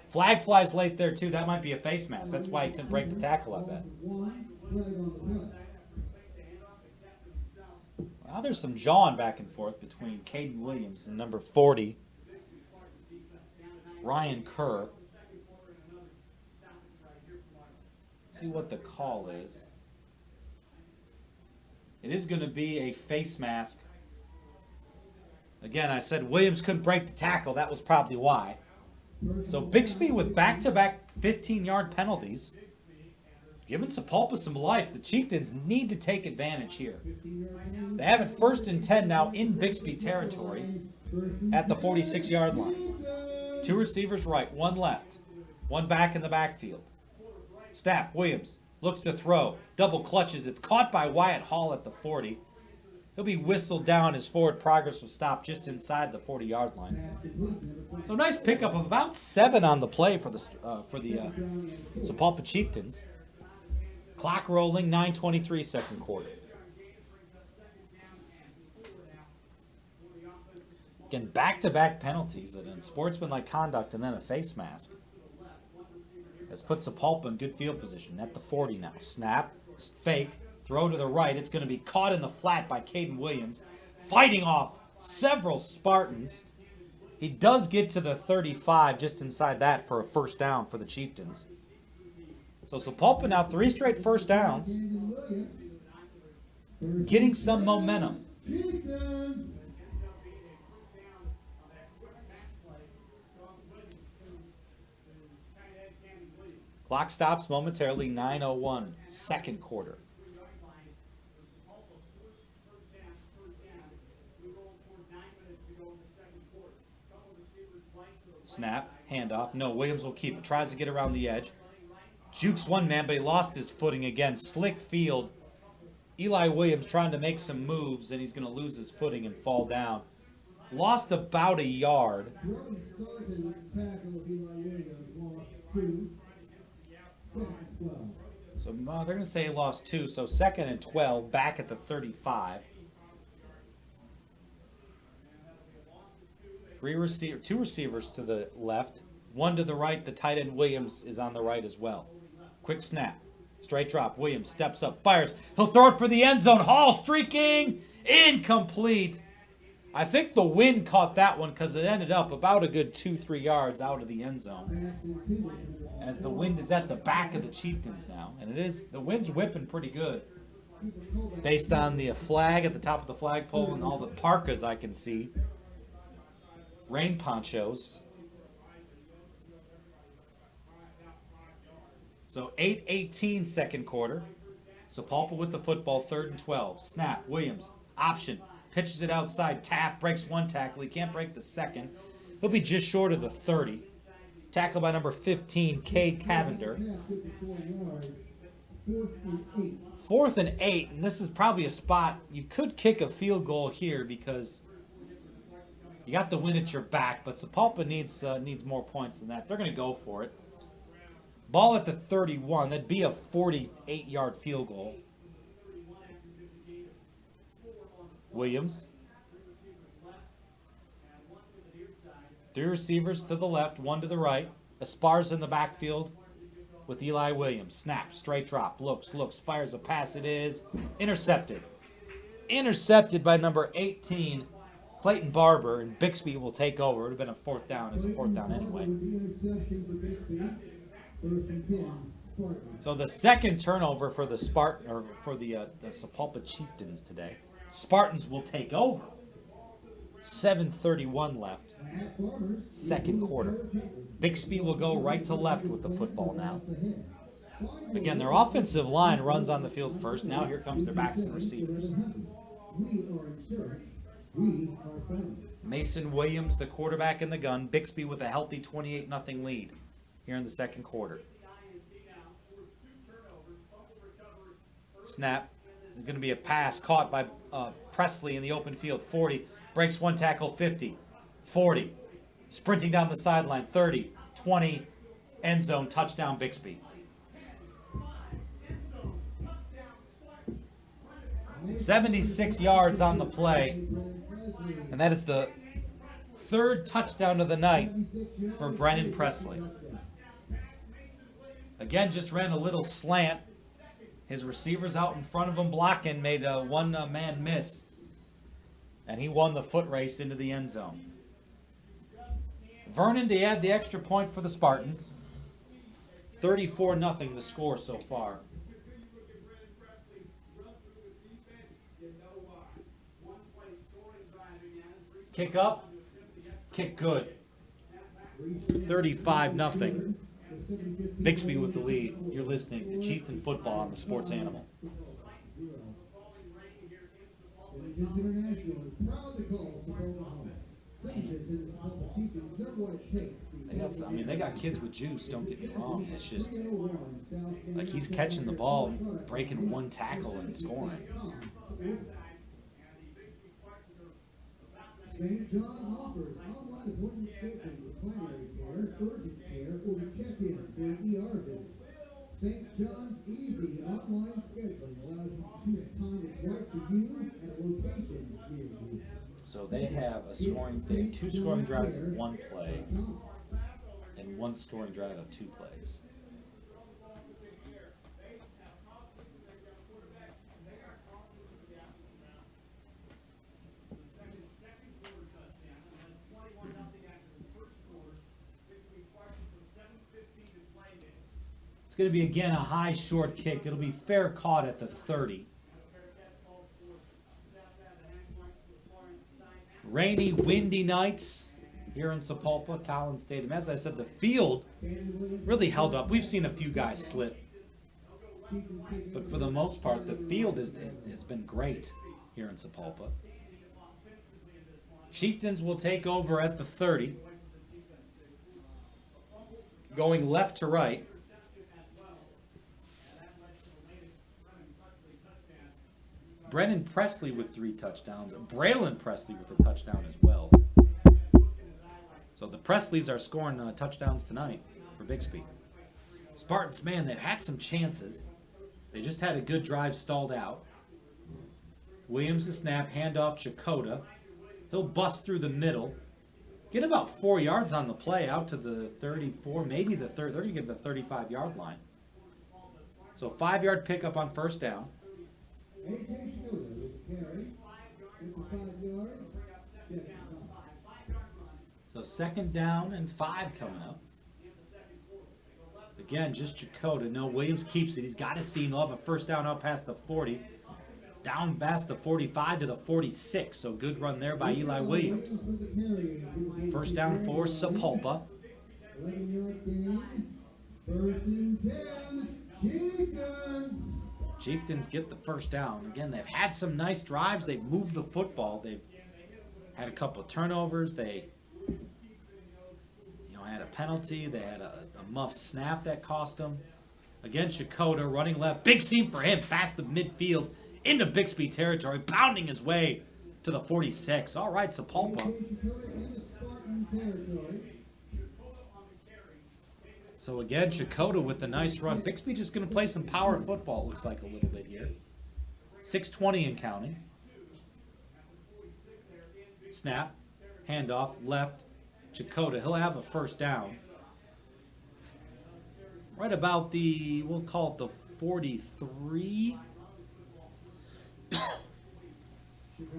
Flag flies late there, too. That might be a face mask. That's why he couldn't break the tackle, I bet. Well, there's some jawing back and forth between Caden Williams and number 40, Ryan Kerr. See what the call is. It is going to be a face mask. Again, I said Williams couldn't break the tackle. That was probably why. So Bixby with back-to-back 15-yard penalties. Giving Sapulpa some life. The Chieftains need to take advantage here. They have it 1st and 10 now in Bixby territory at the 46-yard line. 2 receivers right, 1 left. One back in the backfield. Snap. Williams looks to throw. Double clutches. It's caught by Wyatt Hall at the 40. He'll be whistled down. His forward progress will stop just inside the 40-yard line. So nice pickup of about 7 on the play for the Sapulpa Chieftains. Clock rolling, 9:23 second quarter. Again, back-to-back penalties and unsportsmanlike conduct and then a face mask. Has put Sapulpa in good field position at the 40 now. Snap, fake, throw to the right. It's going to be caught in the flat by Caden Williams, fighting off several Spartans. He does get to the 35, just inside that for a first down for the Chieftains. So Sapulpa now 3 straight first downs, getting some momentum. Clock stops momentarily, 9:01, second quarter. Snap, handoff. No, Williams will keep it. Tries to get around the edge. Jukes one man, but he lost his footing again. Slick field. Eli Williams trying to make some moves, and he's going to lose his footing and fall down. Lost about a yard. So they're going to say he lost 2. So 2nd and 12, back at the 35. 2 receivers to the left, 1 to the right. The tight end Williams is on the right as well. Quick snap, straight drop. Williams steps up, fires. He'll throw it for the end zone. Hall streaking, incomplete. I think the wind caught that one because it ended up about a good 2-3 yards out of the end zone. As the wind is at the back of the Chieftains now, and the wind's whipping pretty good. Based on the flag at the top of the flagpole and all the parkas I can see. Rain ponchos. So 8:18 second quarter. Sapulpa with the football, 3rd and 12. Snap, Williams, option, pitches it outside. Taft breaks 1 tackle. He can't break the 2nd. He'll be just short of the 30. Tackled by number 15, Cade Cavender. 4th and 8, and this is probably a spot you could kick a field goal here because you got the win at your back, but Sapulpa needs more points than that. They're going to go for it. Ball at the 31. That'd be a 48-yard field goal. Williams. 3 receivers to the left, 1 to the right. Esparza in the backfield with Eli Williams. Snap, straight drop, looks, fires a pass. It is intercepted. Intercepted by number 18, Clayton Barber, and Bixby will take over. It would have been a 4th down. It's a 4th down anyway. So the 2nd turnover for the Sapulpa Chieftains today. Spartans will take over. 7:31 left. 2nd quarter. Bixby will go right to left with the football now. Again, their offensive line runs on the field first. Now here comes their backs and receivers. Mason Williams, the quarterback in the gun. Bixby with a healthy 28-0 lead here in the 2nd quarter. Snap. There's going to be a pass caught by Presley in the open field. 40. Breaks 1 tackle. 50. 40. Sprinting down the sideline. 30. 20. End zone. Touchdown Bixby. 76 yards on the play. And that is the 3rd touchdown of the night for Brennan Presley. Again, just ran a little slant. His receivers out in front of him blocking, made a one-man miss. And he won the foot race into the end zone. Vernon to add the extra point for the Spartans. 34-0 the score so far. Kick up, kick good. 35-0. Bixby with the lead. You're listening to Chieftain Football on the Sports Animal. International is proud to call Sapulpa home. Such as in the Sapulpa Chieftains know what it takes to They got kids with juice, don't get me wrong. It's just like he's catching the ball, breaking one tackle and scoring. St. John offers online appointment scheduling for primary care, urgent care, or to check in for an ER visit. St. John's Easy online scheduling allows you to choose a time that's right for you at a location near you. So they have two scoring drives in one play, and one scoring drive of 2 plays. It's going to be, again, a high short kick. It'll be fair caught at the 30. Rainy, windy nights here in Sapulpa, Collins Stadium. As I said, the field really held up. We've seen a few guys slip, but for the most part, the field has been great here in Sapulpa. Chieftains will take over at the 30, going left to right. Brennan Presley with 3 touchdowns. Braylon Presley with a touchdown as well. So the Presleys are scoring touchdowns tonight for Bixby. Spartans, man, they've had some chances. They just had a good drive stalled out. Williams the snap, handoff Chakota. He'll bust through the middle. Get about 4 yards on the play out to the 34, maybe the 30. They're going to give the 35-yard line. So 5-yard pickup on first down. So 2nd down and 5 coming up. Again, just Chakota. No, Williams keeps it. He's got a seam. He'll have a first down out past the 40. Down past the 45 to the 46. So good run there by Eli Williams. First down for Sapulpa. 11-yard gain. 1st and 10. Chieftains get the first down. Again, they've had some nice drives. They've moved the football. They've had a couple of turnovers. They had a penalty. They had a muff snap that cost them. Again, Chakota running left. Big seam for him past the midfield into Bixby territory, pounding his way to the 46. All right, Sapulpa. So again, Chakota with a nice run. Bixby just going to play some power football, looks like a little bit here. 6:20 and counting. Snap, handoff, left. Chakota, he'll have a first down. Right about the, we'll call it the 43.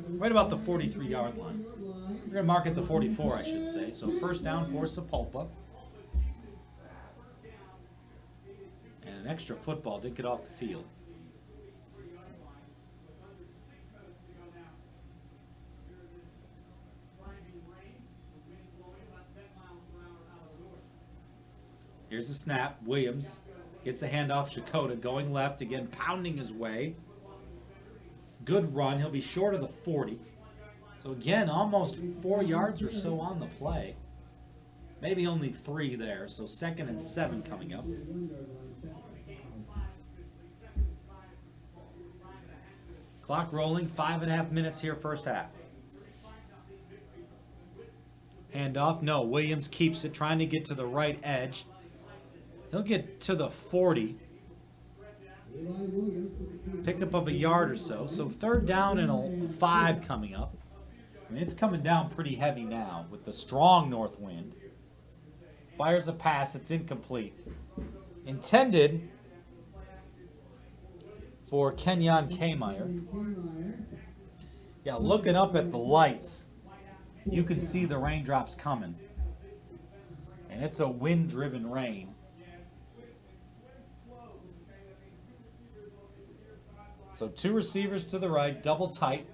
Right about the 43-yard line. We're going to mark it the 44, I should say. So first down for Sapulpa. And an extra football did get off the field. Here's a snap. Williams gets a handoff. Chakota going left, again pounding his way. Good run. He'll be short of the 40. So again, almost 4 yards or so on the play. Maybe only 3 there. So 2nd and 7 coming up. Clock rolling. 5.5 minutes here first half. Handoff. No, Williams keeps it, trying to get to the right edge. He'll get to the 40. Pickup of a yard or so. So 3rd down and 5 coming up. I mean, it's coming down pretty heavy now with the strong north wind. Fires a pass. It's incomplete. Intended for Kenyon Kmeyer. Yeah, looking up at the lights, you can see the raindrops coming. And it's a wind-driven rain. So 2 receivers to the right, double tight.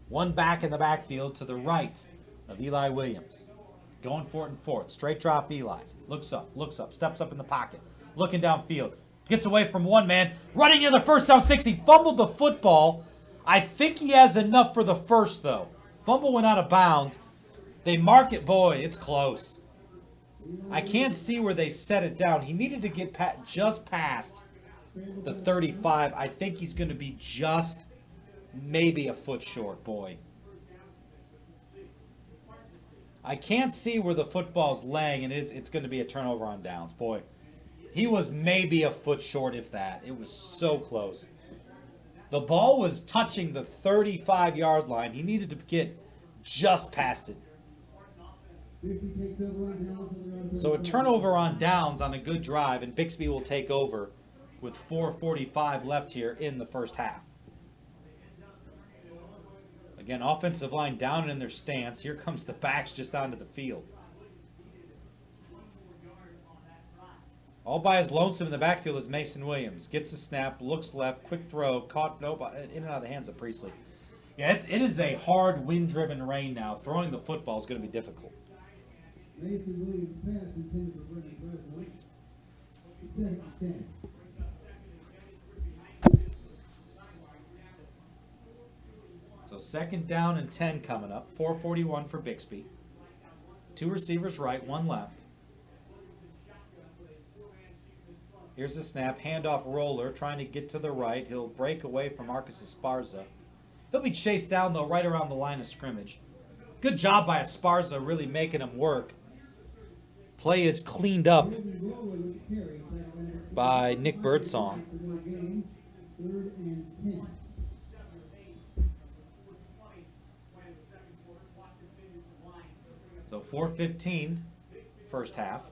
1 back in the backfield to the right of Eli Williams. Going for it in 4th. Straight drop Eli. Looks up, steps up in the pocket. Looking downfield. Gets away from 1 man. Running near the first down 6. He fumbled the football. I think he has enough for the first, though. Fumble went out of bounds. They mark it. Boy, it's close. I can't see where they set it down. He needed to get just past the 35. I think he's going to be just maybe a foot short, boy. I can't see where the football's laying, and it's going to be a turnover on downs. Boy, he was maybe a foot short, if that. It was so close. The ball was touching the 35-yard line. He needed to get just past it. So a turnover on downs on a good drive, and Bixby will take over with 4:45 left here in the first half. Again, offensive line down in their stance. Here comes the backs just onto the field. All by his lonesome in the backfield is Mason Williams. Gets the snap, looks left, quick throw, caught in and out of the hands of Priestley. Yeah, it is a hard wind-driven rain now. Throwing the football is going to be difficult. Mason Williams pass intended for Brendan Breslin. Second and 10. So second down and 10 coming up. 4:41 for Bixby. 2 receivers right, 1 left. Here's the snap, handoff roller, trying to get to the right. He'll break away from Marcus Esparza. He'll be chased down, though, right around the line of scrimmage. Good job by Esparza, really making him work. Play is cleaned up by Nick Birdsong. Third and 10. So 4:15, first half.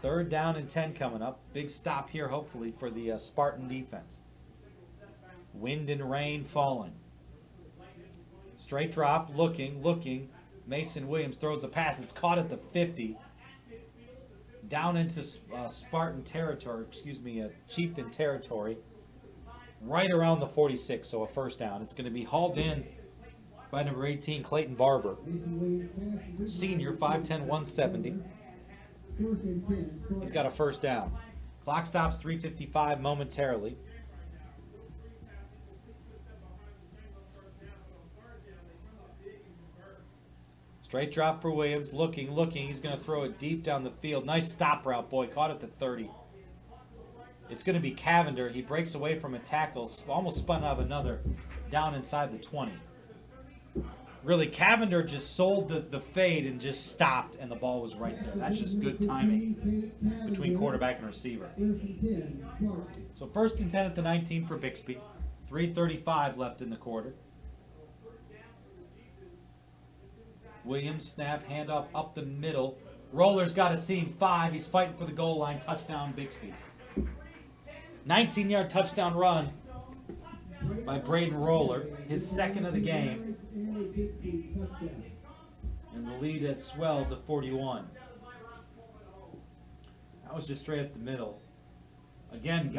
Third down and 10 coming up. Big stop here, hopefully, for the Spartan defense. Wind and rain falling. Straight drop, looking. Mason Williams throws a pass. It's caught at the 50. Down into Spartan territory, Chieftain territory. Right around the 46, so a first down. It's going to be hauled in by number 18, Clayton Barber. Senior, 5'10", 170. He's got a first down. Clock stops 3:55 momentarily. Straight drop for Williams. Looking. He's going to throw it deep down the field. Nice stop route, boy. Caught at the 30. It's going to be Cavender. He breaks away from a tackle. Almost spun out of another. Down inside the 20. Really, Cavender just sold the fade and just stopped, and the ball was right there. That's just good timing between quarterback and receiver. So first and 10 at the 19 for Bixby. 3:35 left in the quarter. Williams snap, handoff up the middle. Roller's got a seam 5. He's fighting for the goal line. Touchdown, Bixby. 19-yard touchdown run by Braden Roller. His second of the game. And the lead has swelled to 41. That was just straight up the middle. Again,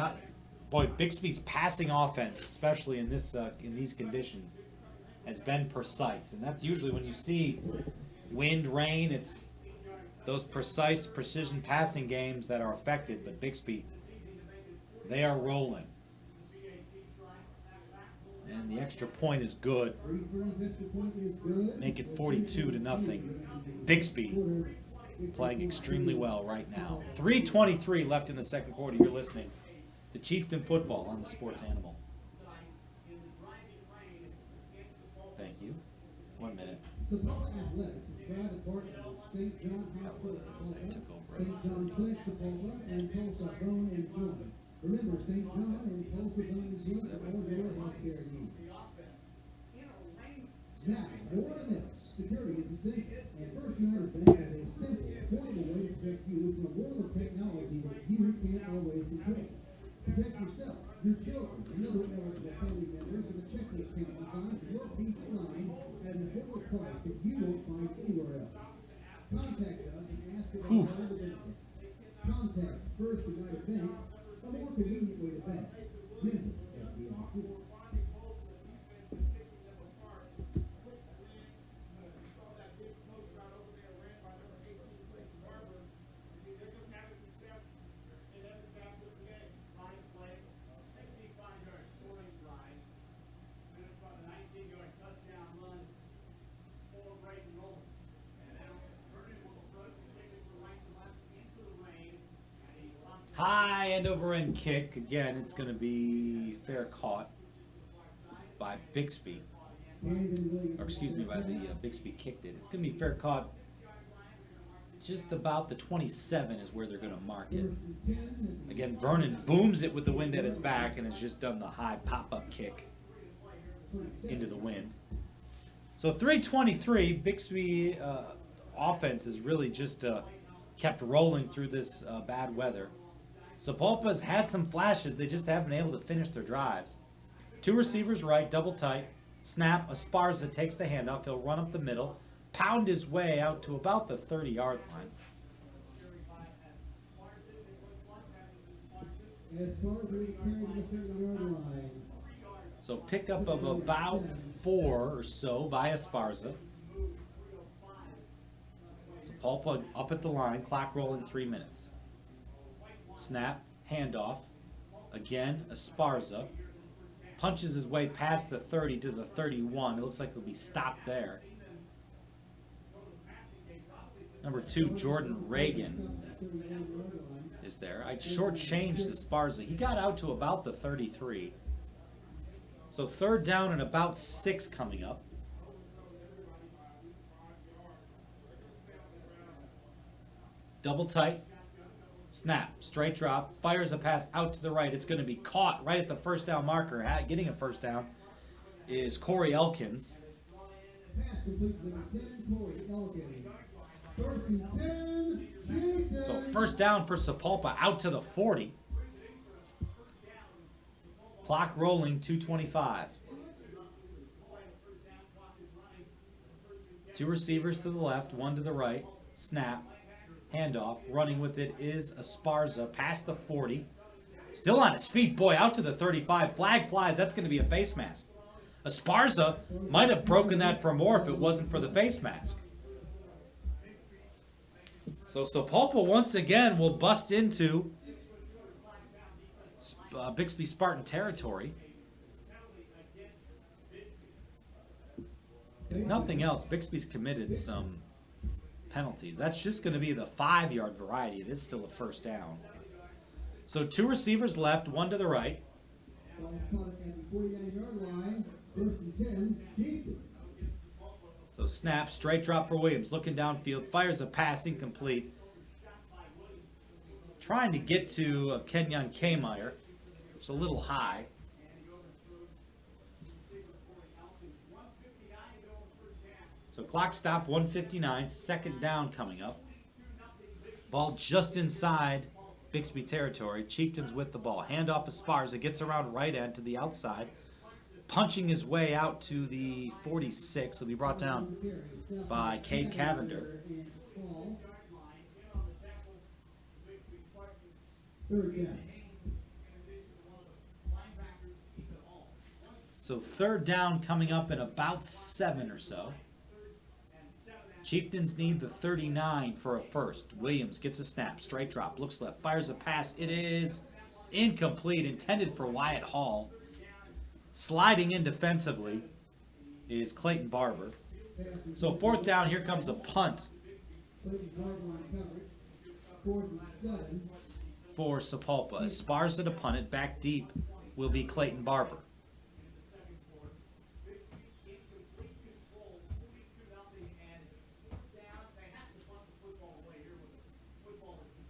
Bixby's passing offense, especially in these conditions, has been precise. And that's usually when you see wind, rain, it's those precise, precision passing games that are affected. But Bixby, they are rolling. And the extra point is good. Make it 42-0. Bixby playing extremely well right now. 3:23 left in the second quarter. You're listening to Chieftain Football on the Sports Animal. Thank you. 1 minute. Sapala Athletics is proud to partner with St. John Hospital Sapala, St. John Clinic Sapala, and Tulsa Bone and Joint. Remember, St. John and Tulsa Bone and Joint for all your healthcare needs. Now, more than ever, security is essential, and First United Bank has a simple, affordable way to protect you from a world of technology that you can't always control. Protect yourself, your children, and other eligible family members with a checklist count designed for your peace of mind at an affordable price that you won't find anywhere else. Contact us and ask about all the benefits. Contact First United Bank, a more convenient way to bank. Member FDIC. high end over end kick. Again, it's going to be fair caught by Bixby. Or excuse me, by the Bixby kicked it. It's going to be fair caught just about the 27 is where they're going to mark it. Again, Vernon booms it with the wind at his back and has just done the high pop-up kick into the wind. So 3:23, Bixby offense is really just kept rolling through this bad weather. Sapulpa's had some flashes. They just haven't been able to finish their drives. Two receivers right, double tight. Snap, Esparza takes the handoff. He'll run up the middle, pound his way out to about the 30-yard line. So pickup of about 4 or so by Esparza. Sapulpa up at the line, clock rolling 3 minutes. Snap, handoff. Again, Esparza punches his way past the 30 to the 31. It looks like he'll be stopped there. Number 2, Jordan Reagan is there. I'd shortchanged Esparza. He got out to about the 33. So 3rd down and about 6 coming up. Double tight. Snap. Straight drop. Fires a pass out to the right. It's going to be caught right at the first down marker. Getting a first down is Corey Elkins. So first down for Sapulpa out to the 40. Clock rolling, 2:25. Two receivers to the left, one to the right. Snap. Handoff. Running with it is Esparza past the 40. Still on his feet. Boy, out to the 35. Flag flies. That's going to be a face mask. Esparza might have broken that for more if it wasn't for the face mask. So Sapulpa once again will bust into Bixby Spartan territory. If nothing else, Bixby's committed some penalties. That's just going to be the 5-yard variety. It is still a first down. So 2 receivers left, 1 to the right. So snap, straight drop for Williams. Looking downfield, fires a pass incomplete. Trying to get to Kenyon Kmeyer. It's a little high. So clock stop, 1:59. 2nd down coming up. Ball just inside Bixby territory. Chieftains with the ball. Handoff Esparza. Gets around right end to the outside. Punching his way out to the 46. He'll be brought down by Cade Cavender. So 3rd down coming up in about 7 or so. Chieftains need the 39 for a first. Williams gets a snap. Straight drop. Looks left. Fires a pass. It is incomplete. Intended for Wyatt Hall. Sliding in defensively is Clayton Barber. So 4th down. Here comes a punt for Sapulpa. Esparza to punt it. Back deep will be Clayton Barber.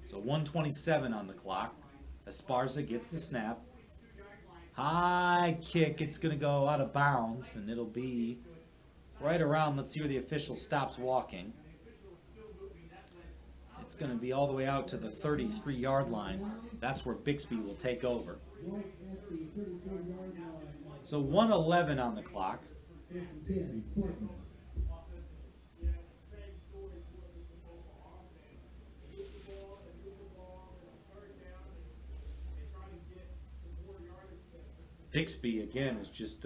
So 1:27 on the clock. Esparza gets the snap. High kick. It's going to go out of bounds, and it'll be right around. Let's see where the official stops walking. It's going to be all the way out to the 33-yard line. That's where Bixby will take over. So 1:11 on the clock. Bixby, again, is just,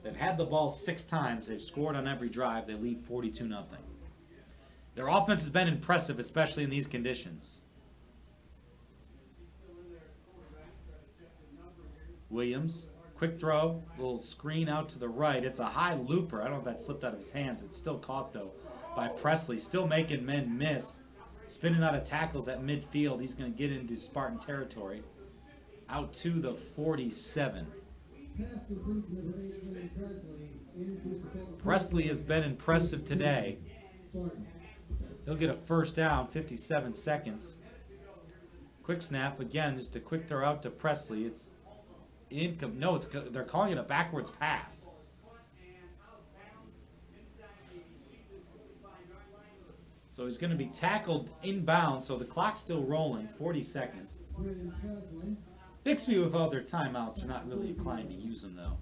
they've had the ball 6 times. They've scored on every drive. They lead 42-0. Their offense has been impressive, especially in these conditions. Williams, quick throw, little screen out to the right. It's a high looper. I don't know if that slipped out of his hands. It's still caught, though, by Presley. Still making men miss. Spinning out of tackles at midfield. He's going to get into Spartan territory. Out to the 47. Presley has been impressive today. He'll get a first down, 57 seconds. Quick snap, again, just a quick throw out to Presley. It's income. No, they're calling it a backwards pass. So he's going to be tackled inbound, so the clock's still rolling, 40 seconds. Bixby, with all their timeouts, are not really inclined to use them, though.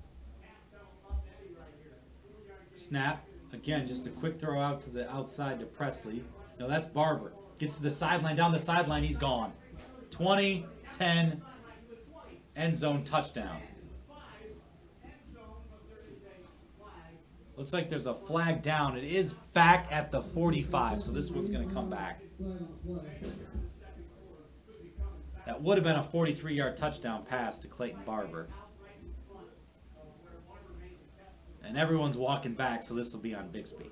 Snap. Again, just a quick throw out to the outside to Presley. No, that's Barber. Gets to the sideline. Down the sideline, he's gone. 20, 10, end zone touchdown. Looks like there's a flag down. It is back at the 45, so this one's going to come back. That would have been a 43-yard touchdown pass to Clayton Barber. And everyone's walking back, so this will be on Bixby.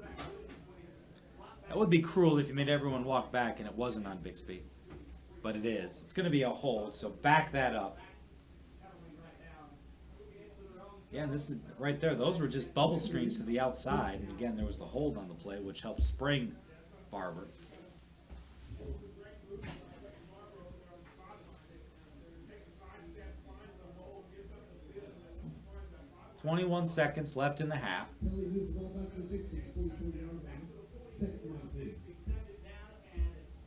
That would be cruel if you made everyone walk back and it wasn't on Bixby. But it is. It's going to be a hold, so back that up. Yeah, this is right there. Those were just bubble screens to the outside. And again, there was the hold on the play, which helped spring Barber. 21 seconds left in the half.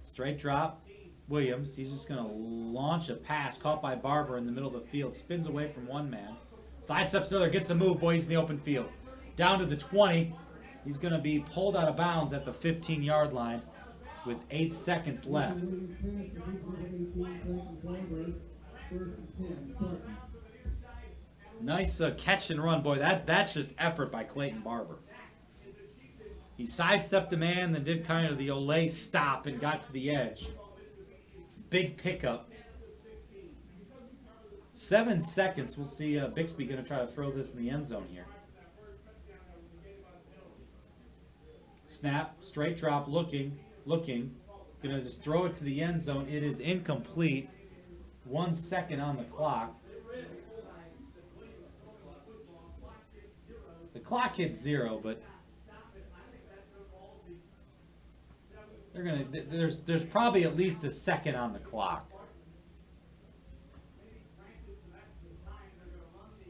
Straight drop. Williams, he's just going to launch a pass caught by Barber in the middle of the field. Spins away from one man. Sidesteps another, gets a move, boys, in the open field. Down to the 20. He's going to be pulled out of bounds at the 15-yard line with 8 seconds left. Nice catch and run, boy. That's just effort by Clayton Barber. He sidestepped a man, then did kind of the Olay stop and got to the edge. Big pickup. 7 seconds. We'll see Bixby going to try to throw this in the end zone here. Snap, straight drop, looking. Going to just throw it to the end zone. It is incomplete. 1 second on the clock. The clock hits 0, but they're gonna. There's probably at least a second on the clock.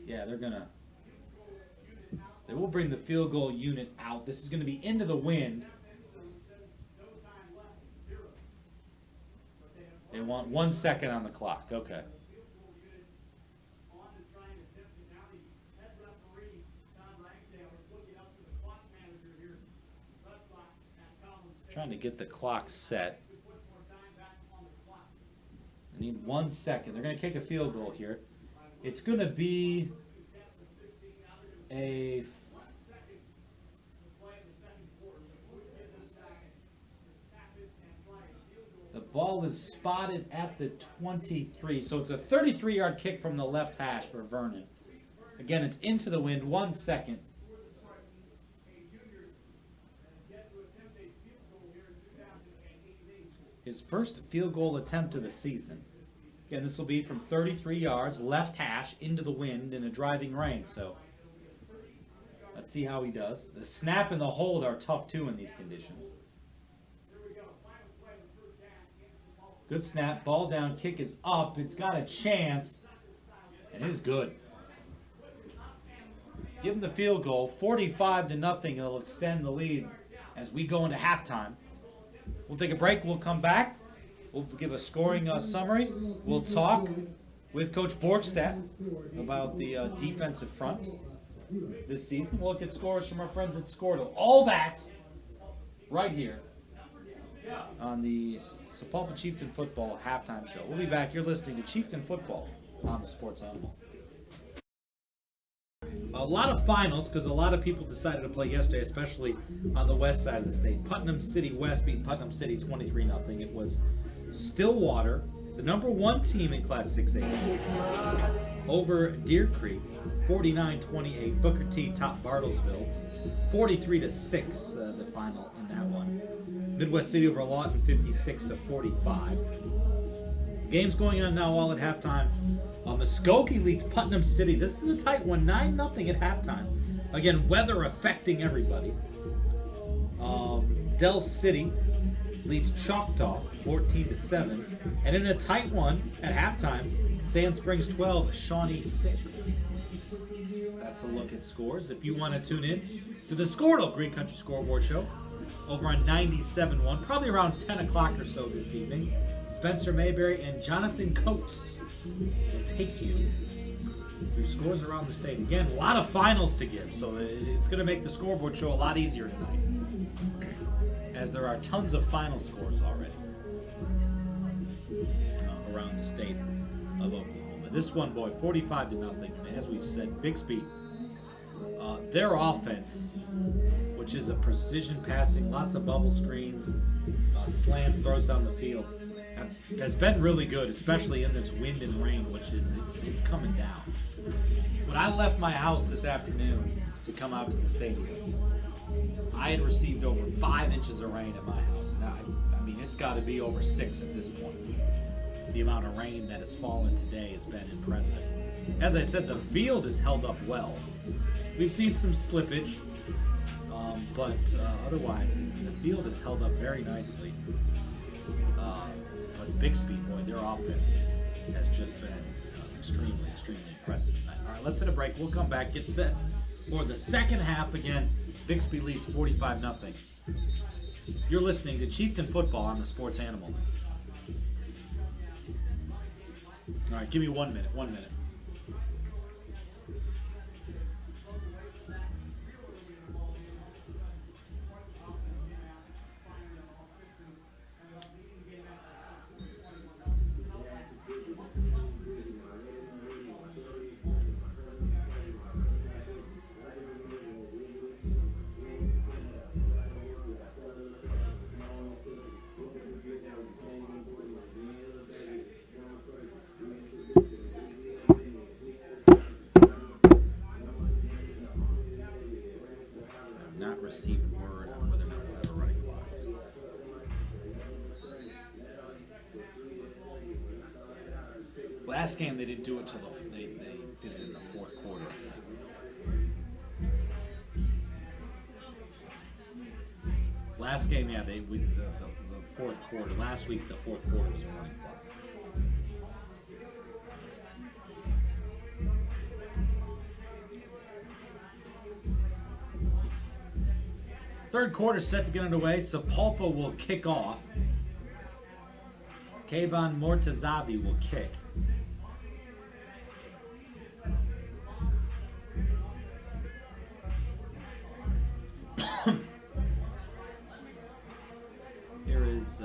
Yeah, they will bring the field goal unit out. This is going to be into the wind. They want 1 second on the clock. Okay. Trying to get the clock set. I need 1 second. They're going to kick a field goal here. It's going to be a... The ball is spotted at the 23. So it's a 33-yard kick from the left hash for Vernon. Again, it's into the wind. 1 second. His first field goal attempt of the season. Again, this will be from 33 yards, left hash, into the wind in a driving rain. So let's see how he does. The snap and the hold are tough too in these conditions. Good snap, ball down, kick is up. It's got a chance, and it is good. Give him the field goal, 45-0. It'll extend the lead as we go into halftime. We'll take a break. We'll come back. We'll give a scoring summary. We'll talk with Coach Borgstadt about the defensive front this season. We'll look at scores from our friends at Scoredle. All that right here on the Sapulpa Chieftain Football halftime show. We'll be back. You're listening to Chieftain Football on the Sports Animal. A lot of finals because a lot of people decided to play yesterday, especially on the west side of the state. Putnam City West beat Putnam City 23-0. It was Stillwater, the #1 team in Class 6A, over Deer Creek, 49-28. Booker T topped Bartlesville, 43-6. The final in that one. Midwest City over Lawton 56-45. The game's going on now all at halftime. Muskogee leads Putnam City. This is a tight one, 9-0 at halftime. Again, weather affecting everybody. Del City leads Choctaw 14-7. And in a tight one at halftime, Sand Springs 12, Shawnee 6. That's a look at scores. If you want to tune in to the Squirtle Green Country Scoreboard Show over on 97.1, probably around 10 o'clock or so this evening, Spencer Mayberry and Jonathan Coates will take you through scores around the state. Again, a lot of finals to give, so it's going to make the scoreboard show a lot easier tonight, as there are tons of final scores already around the state of Oklahoma. This one, boy, 45-0. As we've said, Bixby, their offense, which is a precision passing, lots of bubble screens, slants, throws down the field, has been really good, especially in this wind and rain, which is it's coming down. When I left my house this afternoon to come out to the stadium, I had received over 5 inches of rain at my house. Now, I mean, it's got to be over 6 at this point. The amount of rain that has fallen today has been impressive. As I said, the field has held up well. We've seen some slippage, but otherwise, the field has held up very nicely. But Bixby, boy, their offense has just been extremely impressive tonight. All right, let's hit a break. We'll come back, get set for the second half. Again, Bixby leads 45-0. You're listening to Chieftain Football on the Sports Animal. All right, give me 1 minute. 1 minute. Received word on whether or not they're running live. Last game they didn't do it till they did it in the fourth quarter. Last game, yeah, the fourth quarter. Last week the fourth quarter was a running clock. Third quarter set to get underway. Sapulpa will kick off. Kayvon Mortazavi will kick. Here is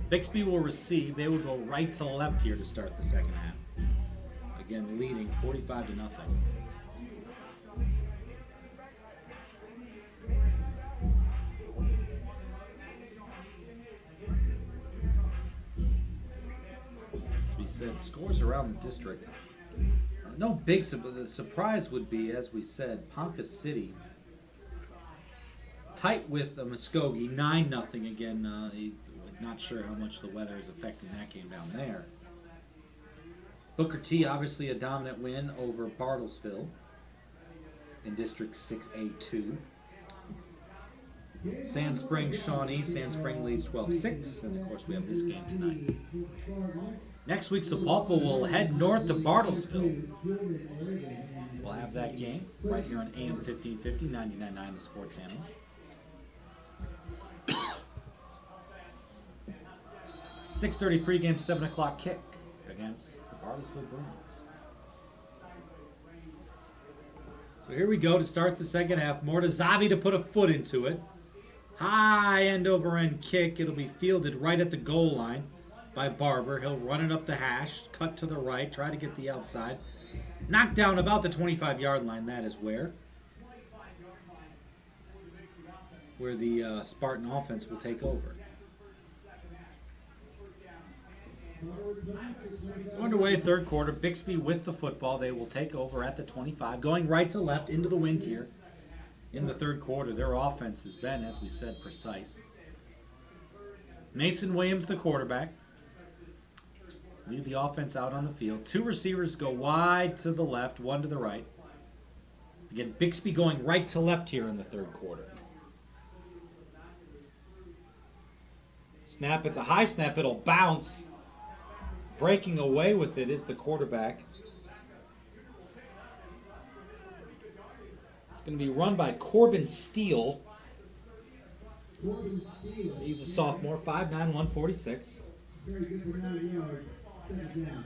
Bixby will receive. They will go right to left here to start the second half. Again, leading 45-0. Said scores around the district. No big the surprise would be, as we said, Ponca City tight with Muskogee 9-0 again. Not sure how much the weather is affecting that game down there. Booker T obviously a dominant win over Bartlesville in District 6A2. Sand Spring Shawnee. Sand Spring leads 12-6, and of course we have this game tonight. Next week, Sapulpa will head north to Bartlesville. We'll have that game right here on AM 1550, 99.9 The Sports Animal. .6:30 pregame, 7 o'clock kick against the Bartlesville Bruins. So here we go to start the second half. Mortazavi to put a foot into it. High end over end kick. It'll be fielded right at the goal line by Barber. He'll run it up the hash, cut to the right, try to get the outside. Knocked down about the 25-yard line. That is where the Spartan offense will take over. Underway, third quarter. Bixby with the football. They will take over at the 25, going right to left into the wind here in the third quarter. Their offense has been, as we said, precise. Mason Williams, the quarterback. Lead the offense out on the field. 2 receivers go wide to the left, 1 to the right. Again, Bixby going right to left here in the third quarter. Snap, it's a high snap, it'll bounce. Breaking away with it is the quarterback. It's going to be run by Corbin Steele. He's a sophomore, 5'9", 146. Very good for 9 yards. Second down.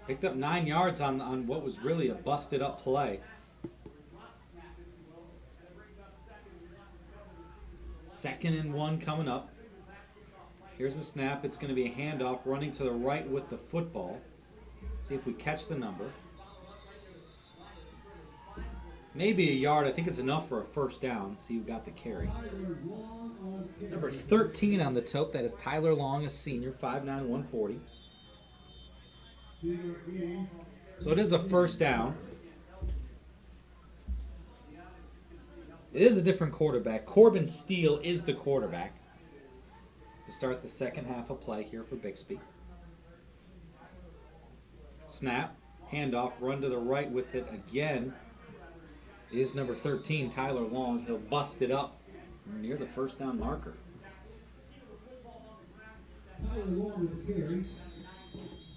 Picked up 9 yards on what was really a busted up play. Second and 1 coming up. Here's the snap. It's going to be a handoff, running to the right with the football. See if we catch the number. Maybe a yard. I think it's enough for a first down. See who got the carry. Number 13 on the tote. That is Tyler Long, a senior, 5'9", 140. So it is a first down. It is a different quarterback. Corbin Steele is the quarterback to start the second half of play here for Bixby. Snap, handoff, run to the right with it again. Is number 13, Tyler Long. He'll bust it up near the first down marker. Tyler Long with the carry.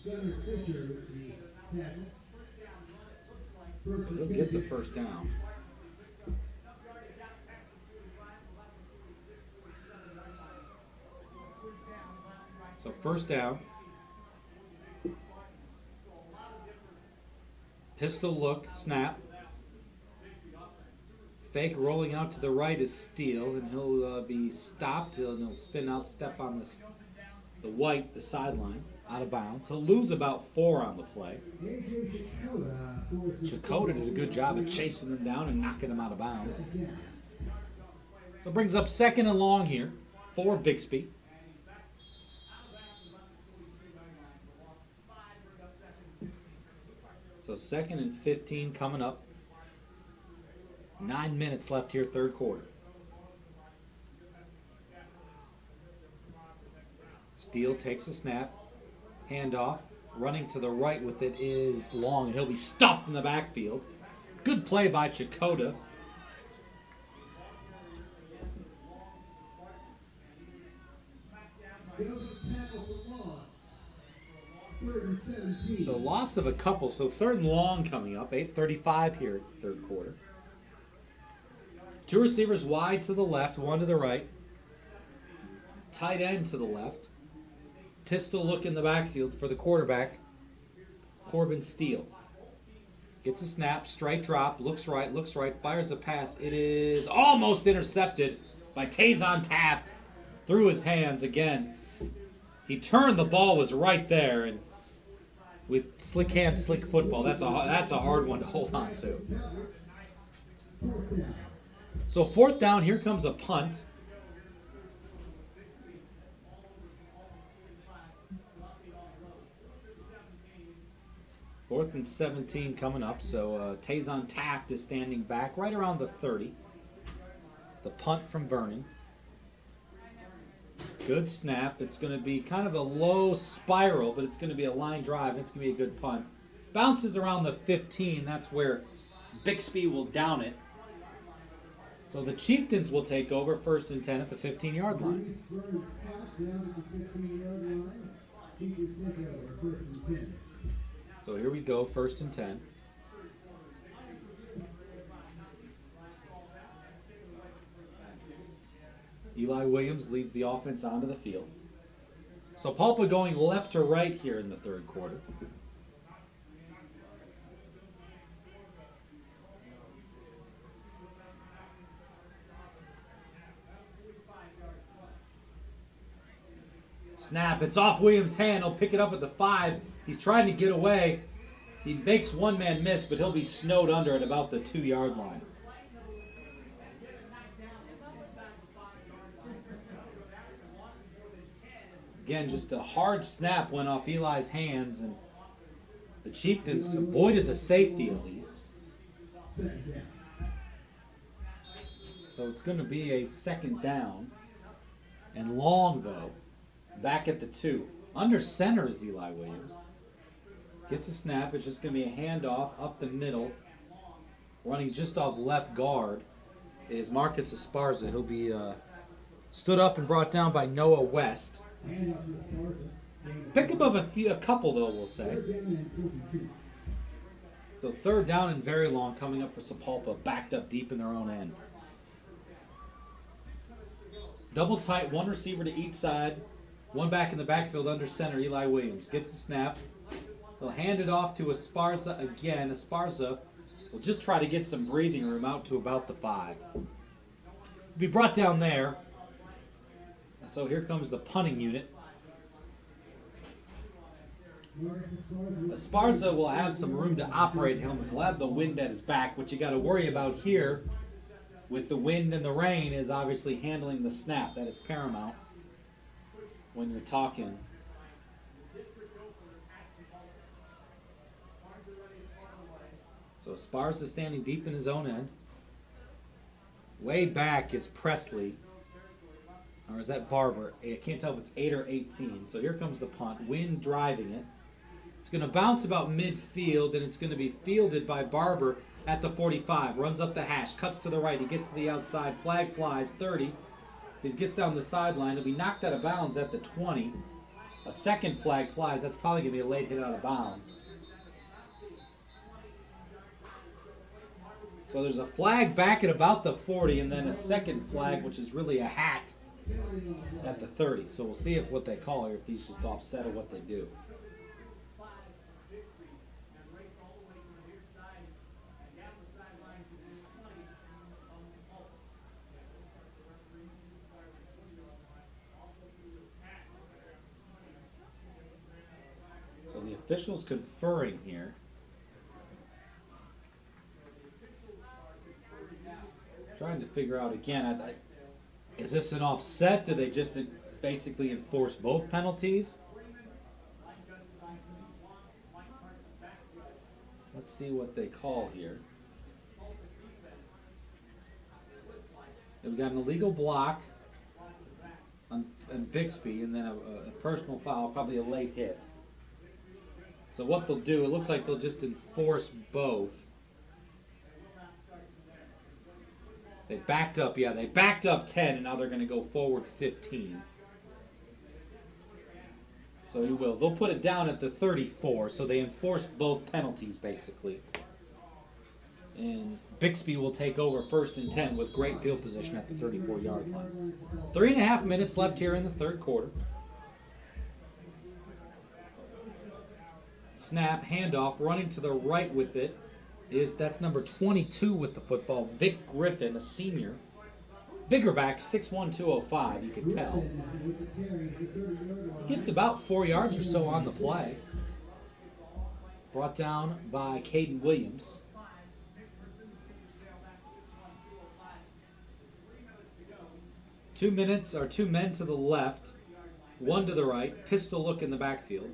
Gunnar Fisher with the tackle. So he'll get the first down. So first down. Pistol look, snap. Fake rolling out to the right is Steele, and he'll be stopped. He'll spin out, step on the white, the sideline, out of bounds. He'll lose about 4 on the play. Chakota did a good job of chasing him down and knocking him out of bounds. So it brings up second and long here for Bixby. So second and 15 coming up. 9 minutes left here, third quarter. Steele takes a snap. Handoff. Running to the right with it is Long, and he'll be stuffed in the backfield. Good play by Chakota. So loss of a couple. So third and long coming up. 8:35 here, third quarter. 2 receivers wide to the left, 1 to the right. Tight end to the left. Pistol look in the backfield for the quarterback, Corbin Steele. Gets a snap, straight drop, looks right, fires a pass. It is almost intercepted by Tazon Taft. Through his hands again. He turned, the ball was right there, and with slick hands, slick football, that's a hard one to hold on to. So fourth down, here comes a punt. Fourth and 17 coming up. So Tazon Taft is standing back right around the 30. The punt from Vernon. Good snap. It's going to be kind of a low spiral, but it's going to be a line drive. It's going to be a good punt. Bounces around the 15. That's where Bixby will down it. So the Chieftains will take over, first and 10 at the 15-yard line. So here we go, first and 10. Eli Williams leads the offense onto the field. So Pulpa going left to right here in the third quarter. Snap, it's off Williams' hand. He'll pick it up at the 5. He's trying to get away. He makes one man miss, but he'll be snowed under at about the 2-yard line. Again, just a hard snap went off Eli's hands, and the Chieftains avoided the safety at least. So it's going to be a second down. And long, though. Back at the 2. Under center is Eli Williams. Gets a snap. It's just going to be a handoff up the middle. Running just off left guard is Marcus Esparza. He'll be stood up and brought down by Noah West. Pick above a couple, though, we'll say. So 3rd down and very long coming up for Sapulpa, backed up deep in their own end. Double tight, 1 receiver to each side, 1 back in the backfield under center, Eli Williams. Gets the snap. He'll hand it off to Esparza again. Esparza will just try to get some breathing room out to about the 5. He'll be brought down there. So here comes the punting unit. Esparza will have some room to operate him. He'll have the wind at his back. What you got to worry about here with the wind and the rain is obviously handling the snap. That is paramount when you're talking. So Esparza standing deep in his own end. Way back is Presley. Or is that Barber? I can't tell if it's 8 or 18. So here comes the punt. Wind driving it. It's going to bounce about midfield, and it's going to be fielded by Barber at the 45. Runs up the hash, cuts to the right. He gets to the outside. Flag flies, 30. He gets down the sideline. He'll be knocked out of bounds at the 20. A second flag flies. That's probably going to be a late hit out of bounds. So there's a flag back at about the 40, and then a second flag, which is really a hat, at the 30. So we'll see if what they call here, if these just offset or what they do. So the officials conferring here. Trying to figure out again, is this an offset? Do they just basically enforce both penalties? Let's see what they call here. We've got an illegal block on Bixby, and then a personal foul, probably a late hit. So what they'll do, it looks like they'll just enforce both. They backed up, they backed up 10, and now they're going to go forward 15. So he will. They'll put it down at the 34, so they enforce both penalties, basically. And Bixby will take over 1st and 10 with great field position at the 34-yard line. 3.5 minutes left here in the 3rd quarter. Snap, handoff, running to the right with it. That's number 22 with the football, Vic Griffin, a senior. Bigger back, 6'1", 205, you can tell. He gets about 4 yards or so on the play. Brought down by Caden Williams. Two men to the left, 1 to the right, pistol look in the backfield.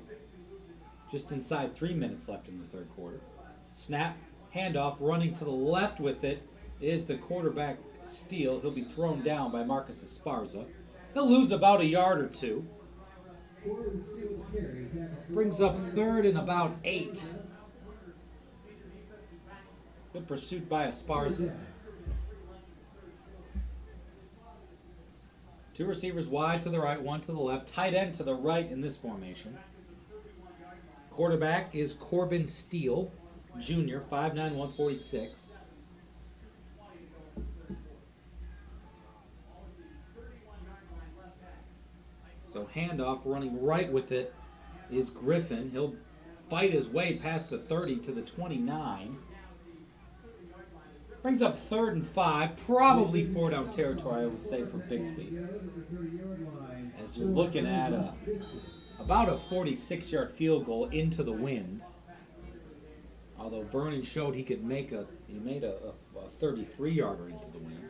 Just inside 3 minutes left in the 3rd quarter. Snap. Handoff, running to the left with it is the quarterback Steele. He'll be thrown down by Marcus Esparza. He'll lose about a yard or 2. Brings up 3rd and about 8. Good pursuit by Esparza. 2 receivers wide to the right, 1 to the left. Tight end to the right in this formation. Quarterback is Corbin Steele. Junior, 5'9", 146. So handoff, running right with it is Griffin. He'll fight his way past the 30 to the 29. Brings up 3rd and 5, probably 4 down territory, I would say, for Bixby. As you're looking at about a 46-yard field goal into the wind. Although Vernon showed he could make he made a 33-yarder into the wind.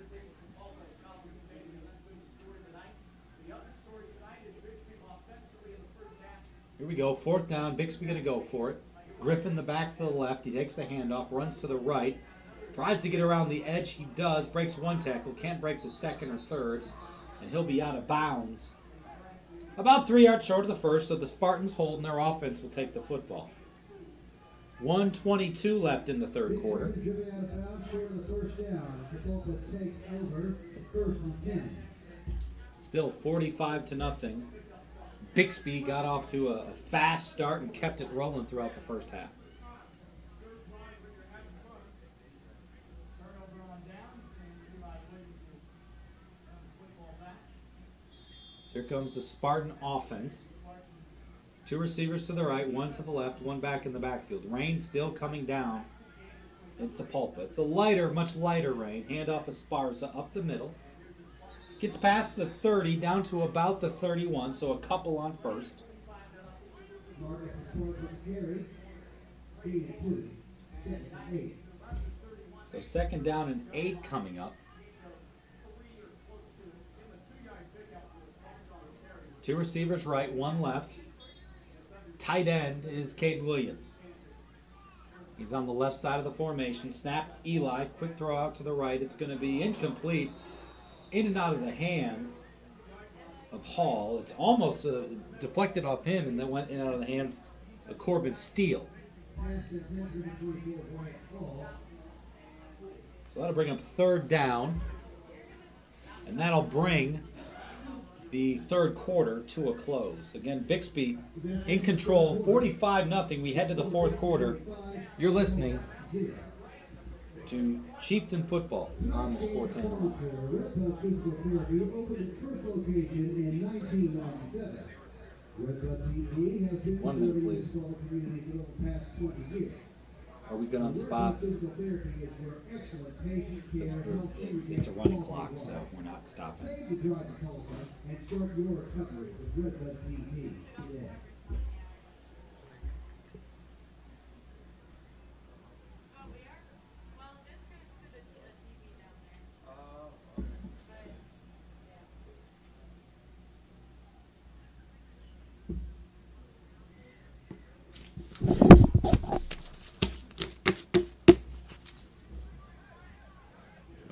Here we go, 4th down. Bixby going to go for it. Griffin the back to the left. He takes the handoff, runs to the right. Tries to get around the edge. He does. Breaks 1 tackle. Can't break the 2nd or 3rd. and he'll be out of bounds. About 3 yards short of the first, so the Spartans hold and their offense will take the football. 1:22 left in the third quarter. Driven out of bounds short of the first down. Sapulpa takes over, first and 10. Still 45-0. Bixby got off to a fast start and kept it rolling throughout the first half. Here comes the Spartan offense. 2 receivers to the right, 1 to the left, 1 back in the backfield. Rain still coming down in Sapulpa. It's a lighter, much lighter rain. Handoff of Esparza up the middle. Gets past the 30, down to about the 31, so a couple on first. Marcus is forward with the carry. 8-2. Second and 8. So second down and 8 coming up. 2 receivers right, 1 left. Tight end is Cade Williams. He's on the left side of the formation. Snap, Eli, quick throw out to the right. It's going to be incomplete. In and out of the hands of Hall. It's almost deflected off him and then went in and out of the hands of Corbin Steele. So that'll bring up third down. And that'll bring the third quarter to a close. Again, Bixby in control, 45-0. We head to the fourth quarter. You're listening to Chieftain Football on the Sports Animal. Red Bud Physical Therapy opened its first location in 1997. Red Bud PT has been 1 minute, serving the please. football community for the past 20 years. Are we good on spots? Physical therapy is where excellent patient care It's a running clock, so we're not stopping. Save the drive to Tulsa and start your recovery with Red Bud PT today.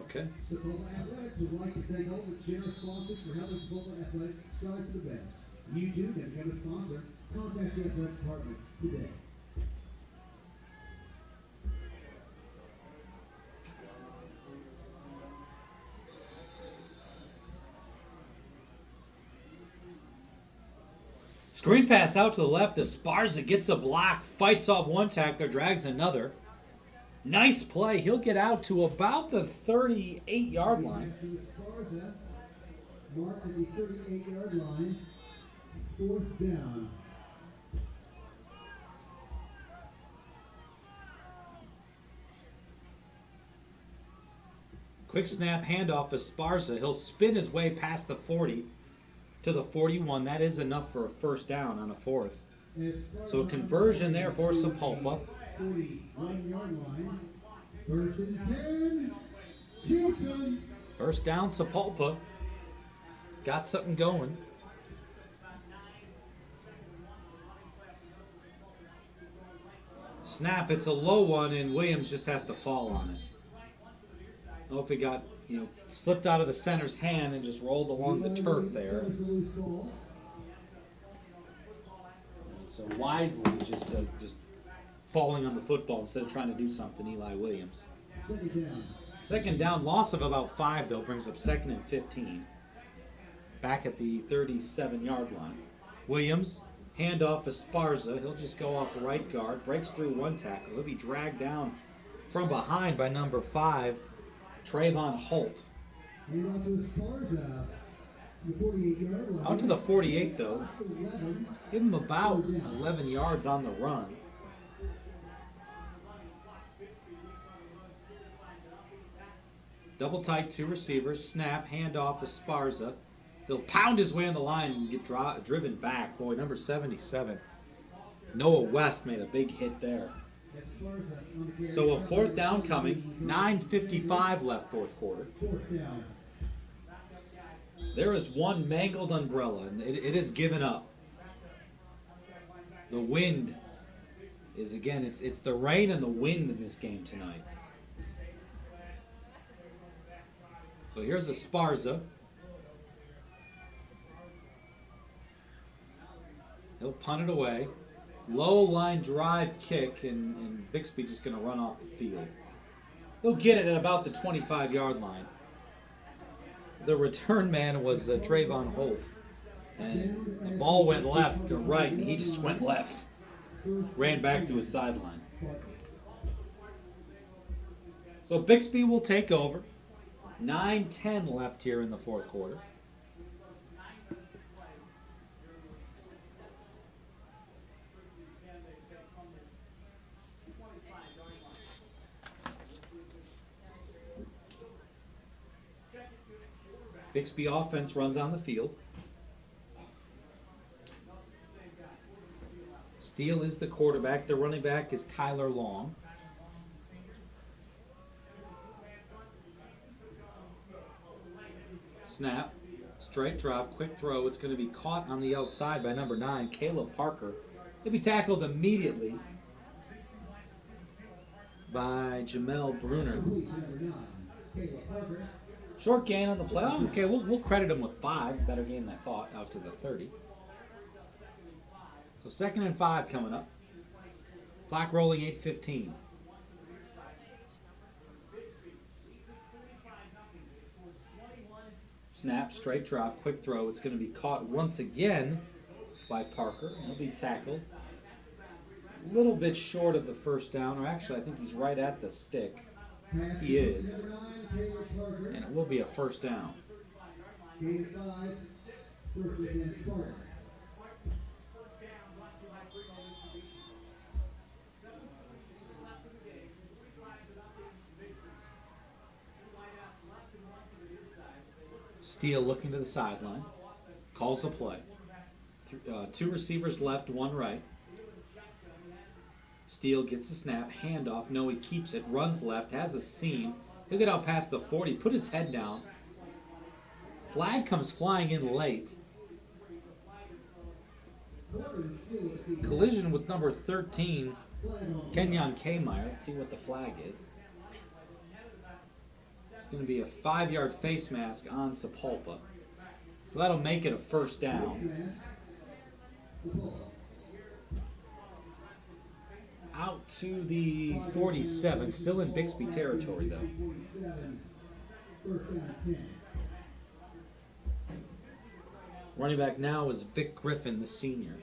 Okay. Sapulpa Athletics would like to thank all of its generous sponsors for helping Sapulpa Athletics strive for the best. You too can become a sponsor. Contact the athletic department today. Screen pass out to the left. Esparza gets a block, fights off one tackler, drags another. Nice play. He'll get out to about the 38-yard line. Esparza marked at the 38-yard line. Fourth down. Quick snap handoff Esparza. He'll spin his way past the 40 to the 41. That is enough for a first down on a fourth. So a conversion there for Sapulpa. 41-yard line. First and 10. Chieftain. First down, Sapulpa. Got something going. Snap, it's a low one, and Williams just has to fall on it. I don't know if it got, slipped out of the center's hand and just rolled along the turf there. So wisely, just falling on the football instead of trying to do something, Eli Williams. Second down, loss of about 5, though, brings up second and 15. Back at the 37-yard line. Williams, handoff Esparza. He'll just go off the right guard, breaks through one tackle. He'll be dragged down from behind by number 5, Trayvon Holt. Out to the 48, though. Give him about 11 yards on the run. Double tight, 2 receivers. Snap, handoff Esparza. He'll pound his way on the line and get driven back. Boy, number 77. Noah West made a big hit there. So a fourth down coming. 9:55 left fourth quarter. There is one mangled umbrella, and it is given up. The wind is, again, it's the rain and the wind in this game tonight. So here's Esparza. He'll punt it away. Low line drive kick, and Bixby just going to run off the field. They'll get it at about the 25-yard line. The return man was Trayvon Holt. And the ball went left or right, and he just went left. Ran back to his sideline. So Bixby will take over. 9:10 left here in the fourth quarter. Bixby offense runs on the field. Steele is the quarterback. The running back is Tyler Long. Snap, straight drop, quick throw. It's going to be caught on the outside by number 9, Caleb Parker. He'll be tackled immediately by Jamel Bruner. Short gain on the play. Oh, okay, we'll credit him with 5. Better gain than I thought, out to the 30. So 2nd and 5 coming up. Clock rolling, 8:15. Snap, straight drop, quick throw. It's going to be caught once again by Parker. He'll be tackled. A little bit short of the first down, or actually I think he's right at the stick. He is. And it will be a first down. Steele looking to the sideline. Calls the play. 2 receivers left, 1 right. Steele gets the snap, handoff. No, he keeps it. Runs left, has a seam. He'll get out past the 40, put his head down. Flag comes flying in late. Collision with number 13, Kenyon Kmeyer. Let's see what the flag is. It's going to be a 5-yard face mask on Sepulpa. So that'll make it a first down. Out to the 47, still in Bixby territory though. Running back now is Vic Griffin, the senior.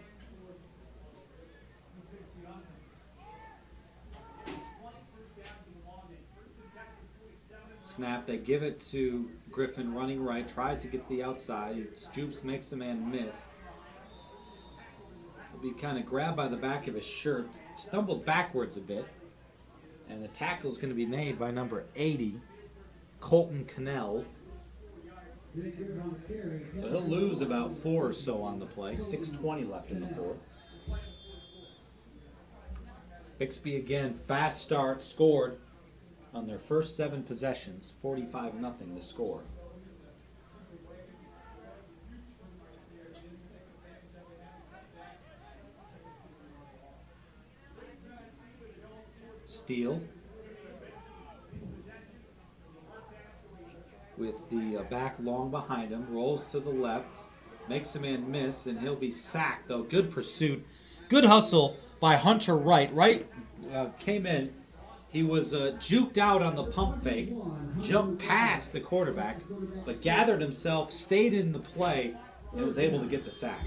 Snap, they give it to Griffin running right, tries to get to the outside. He stoops, makes the man miss. He'll be kind of grabbed by the back of his shirt, stumbled backwards a bit, and the tackle is going to be made by number 80, Colton Cannell. So he'll lose about 4 or so on the play. 6:20 left in the fourth. Bixby again, fast start, scored on their first 7 possessions. 45-0 the score. Steele with the back long behind him, rolls to the left, makes a man miss, and he'll be sacked, though. Good pursuit, good hustle by Hunter Wright. Wright came in. He was juked out on the pump fake, jumped past the quarterback, but gathered himself, stayed in the play, and was able to get the sack.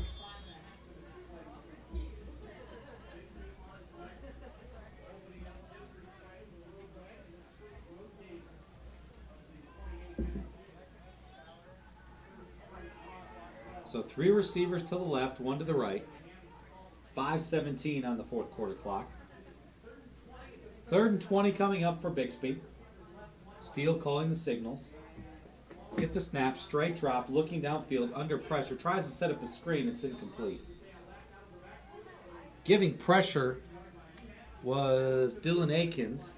So 3 receivers to the left, 1 to the right. 5:17 on the fourth quarter clock. 3rd and 20 coming up for Bixby. Steele calling the signals. Get the snap, straight drop, looking downfield, under pressure. Tries to set up a screen, it's incomplete. Giving pressure was Dylan Akins.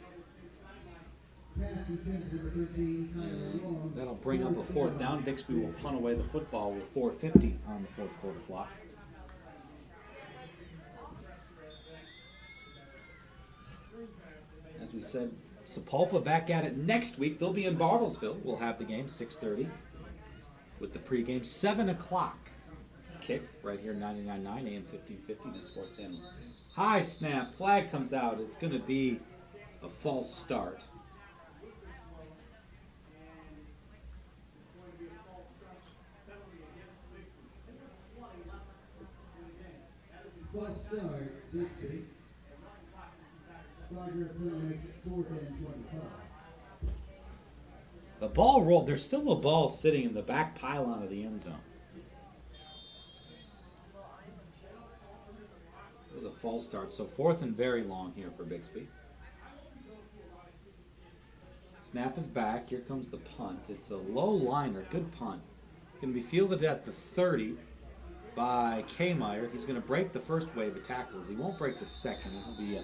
And that'll bring up a 4th down. Bixby will punt away the football with 4:50 on the fourth quarter clock. As we said, Sepulpa back at it next week. They'll be in Bartlesville. We'll have the game 6:30 with the pregame. 7 o'clock kick right here, 99.9 AM 1550, the Sports Animal. High snap, flag comes out. It's going to be a false start. False start, Bixby. Flagger will make it 4th and 25. The ball rolled. There's still a ball sitting in the back pylon of the end zone. It was a false start, so 4th and very long here for Bixby. Snap is back. Here comes the punt. It's a low liner. Good punt. Going to be fielded at the 30 by Kmeyer. He's going to break the first wave of tackles. He won't break the second. He'll be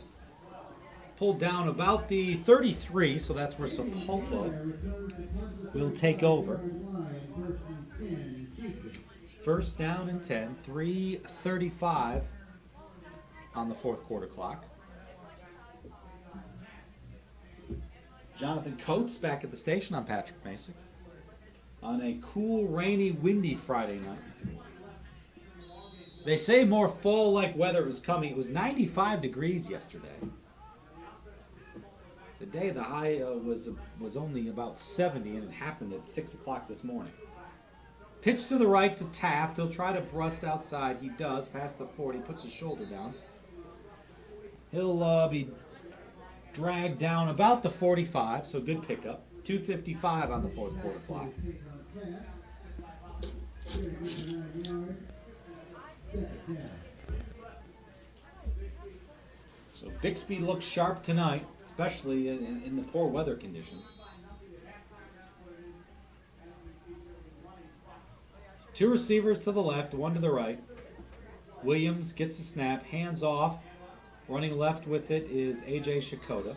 pulled down about the 33, so that's where Sepulpa will take over. First down and 10, 3:35 on the 4th quarter clock. Jonathan Coates back at the station. I'm Patrick Mason. On a cool, rainy, windy Friday night. They say more fall-like weather is coming. It was 95 degrees yesterday. Today the high was only about 70, and it happened at 6 o'clock this morning. Pitch to the right to Taft. He'll try to brust outside. He does, past the 40, puts his shoulder down. He'll be dragged down about the 45, so good pickup. 2:55 on the 4th quarter clock. So Bixby looks sharp tonight, especially in the poor weather conditions. Two receivers to the left, one to the right. Williams gets the snap, hands off. Running left with it is A.J. Shikoda.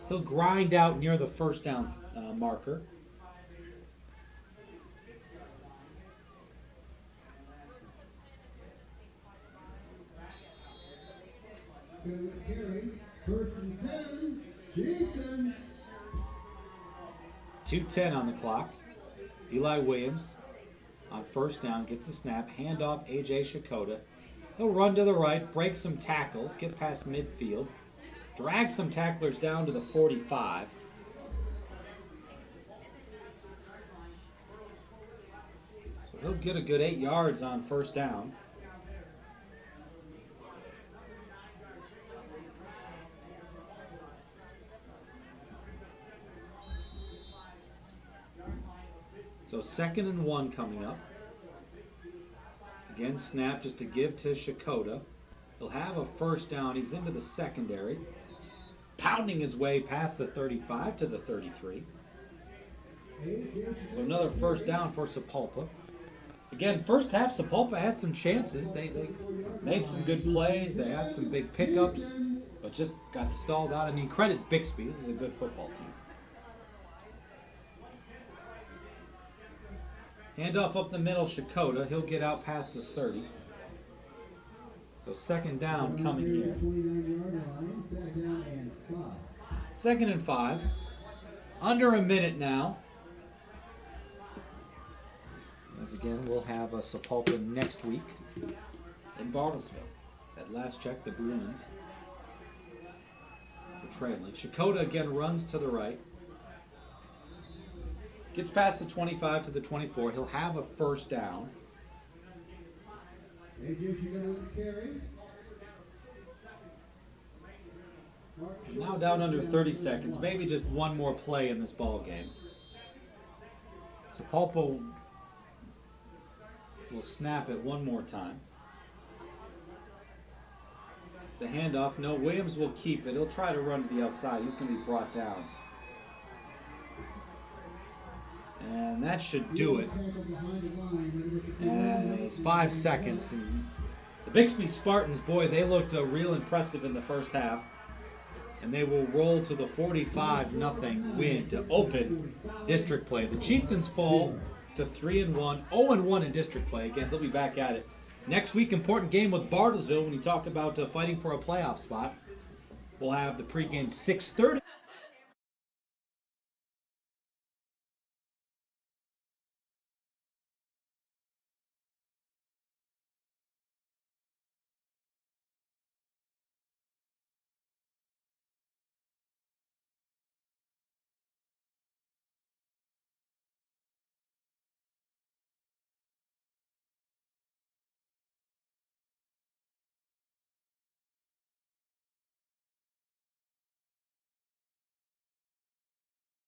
He'll grind out near the first down marker. Carry, 1st and 10, Chieftains. 2:10 on the clock. Eli Williams on first down gets the snap, handoff A.J. Shikoda. He'll run to the right, break some tackles, get past midfield, drag some tacklers down to the 45. So he'll get a good 8 yards on first down. So 2nd and 1 coming up. Again, snap just to give to Shikoda. He'll have a first down. He's into the secondary. Pounding his way past the 35 to the 33. So another first down for Sepulpa. Again, first half, Sepulpa had some chances. They made some good plays. They had some big pickups, but just got stalled out. I mean, credit Bixby. This is a good football team. Handoff up the middle, Shikoda. He'll get out past the 30. So 2nd down coming here. 2nd and 5. Under a minute now. As again, we'll have a Sepulpa next week in Bartlesville. At last check, the Bruins are trailing. Shikoda again runs to the right. Gets past the 25 to the 24. He'll have a first down. Now down under 30 seconds. Maybe just one more play in this ball game. Sepulpa will snap it one more time. It's a handoff. No, Williams will keep it. He'll try to run to the outside. He's going to be brought down. And that should do it. And it's 5 seconds. And the Bixby Spartans, boy, they looked real impressive in the first half. And they will roll to the 45-0 win to open district play. The Chieftains fall to 3-1, 0-1 in district play. Again, they'll be back at it next week. Important game with Bartlesville when you talk about fighting for a playoff spot. We'll have the pregame 6:30.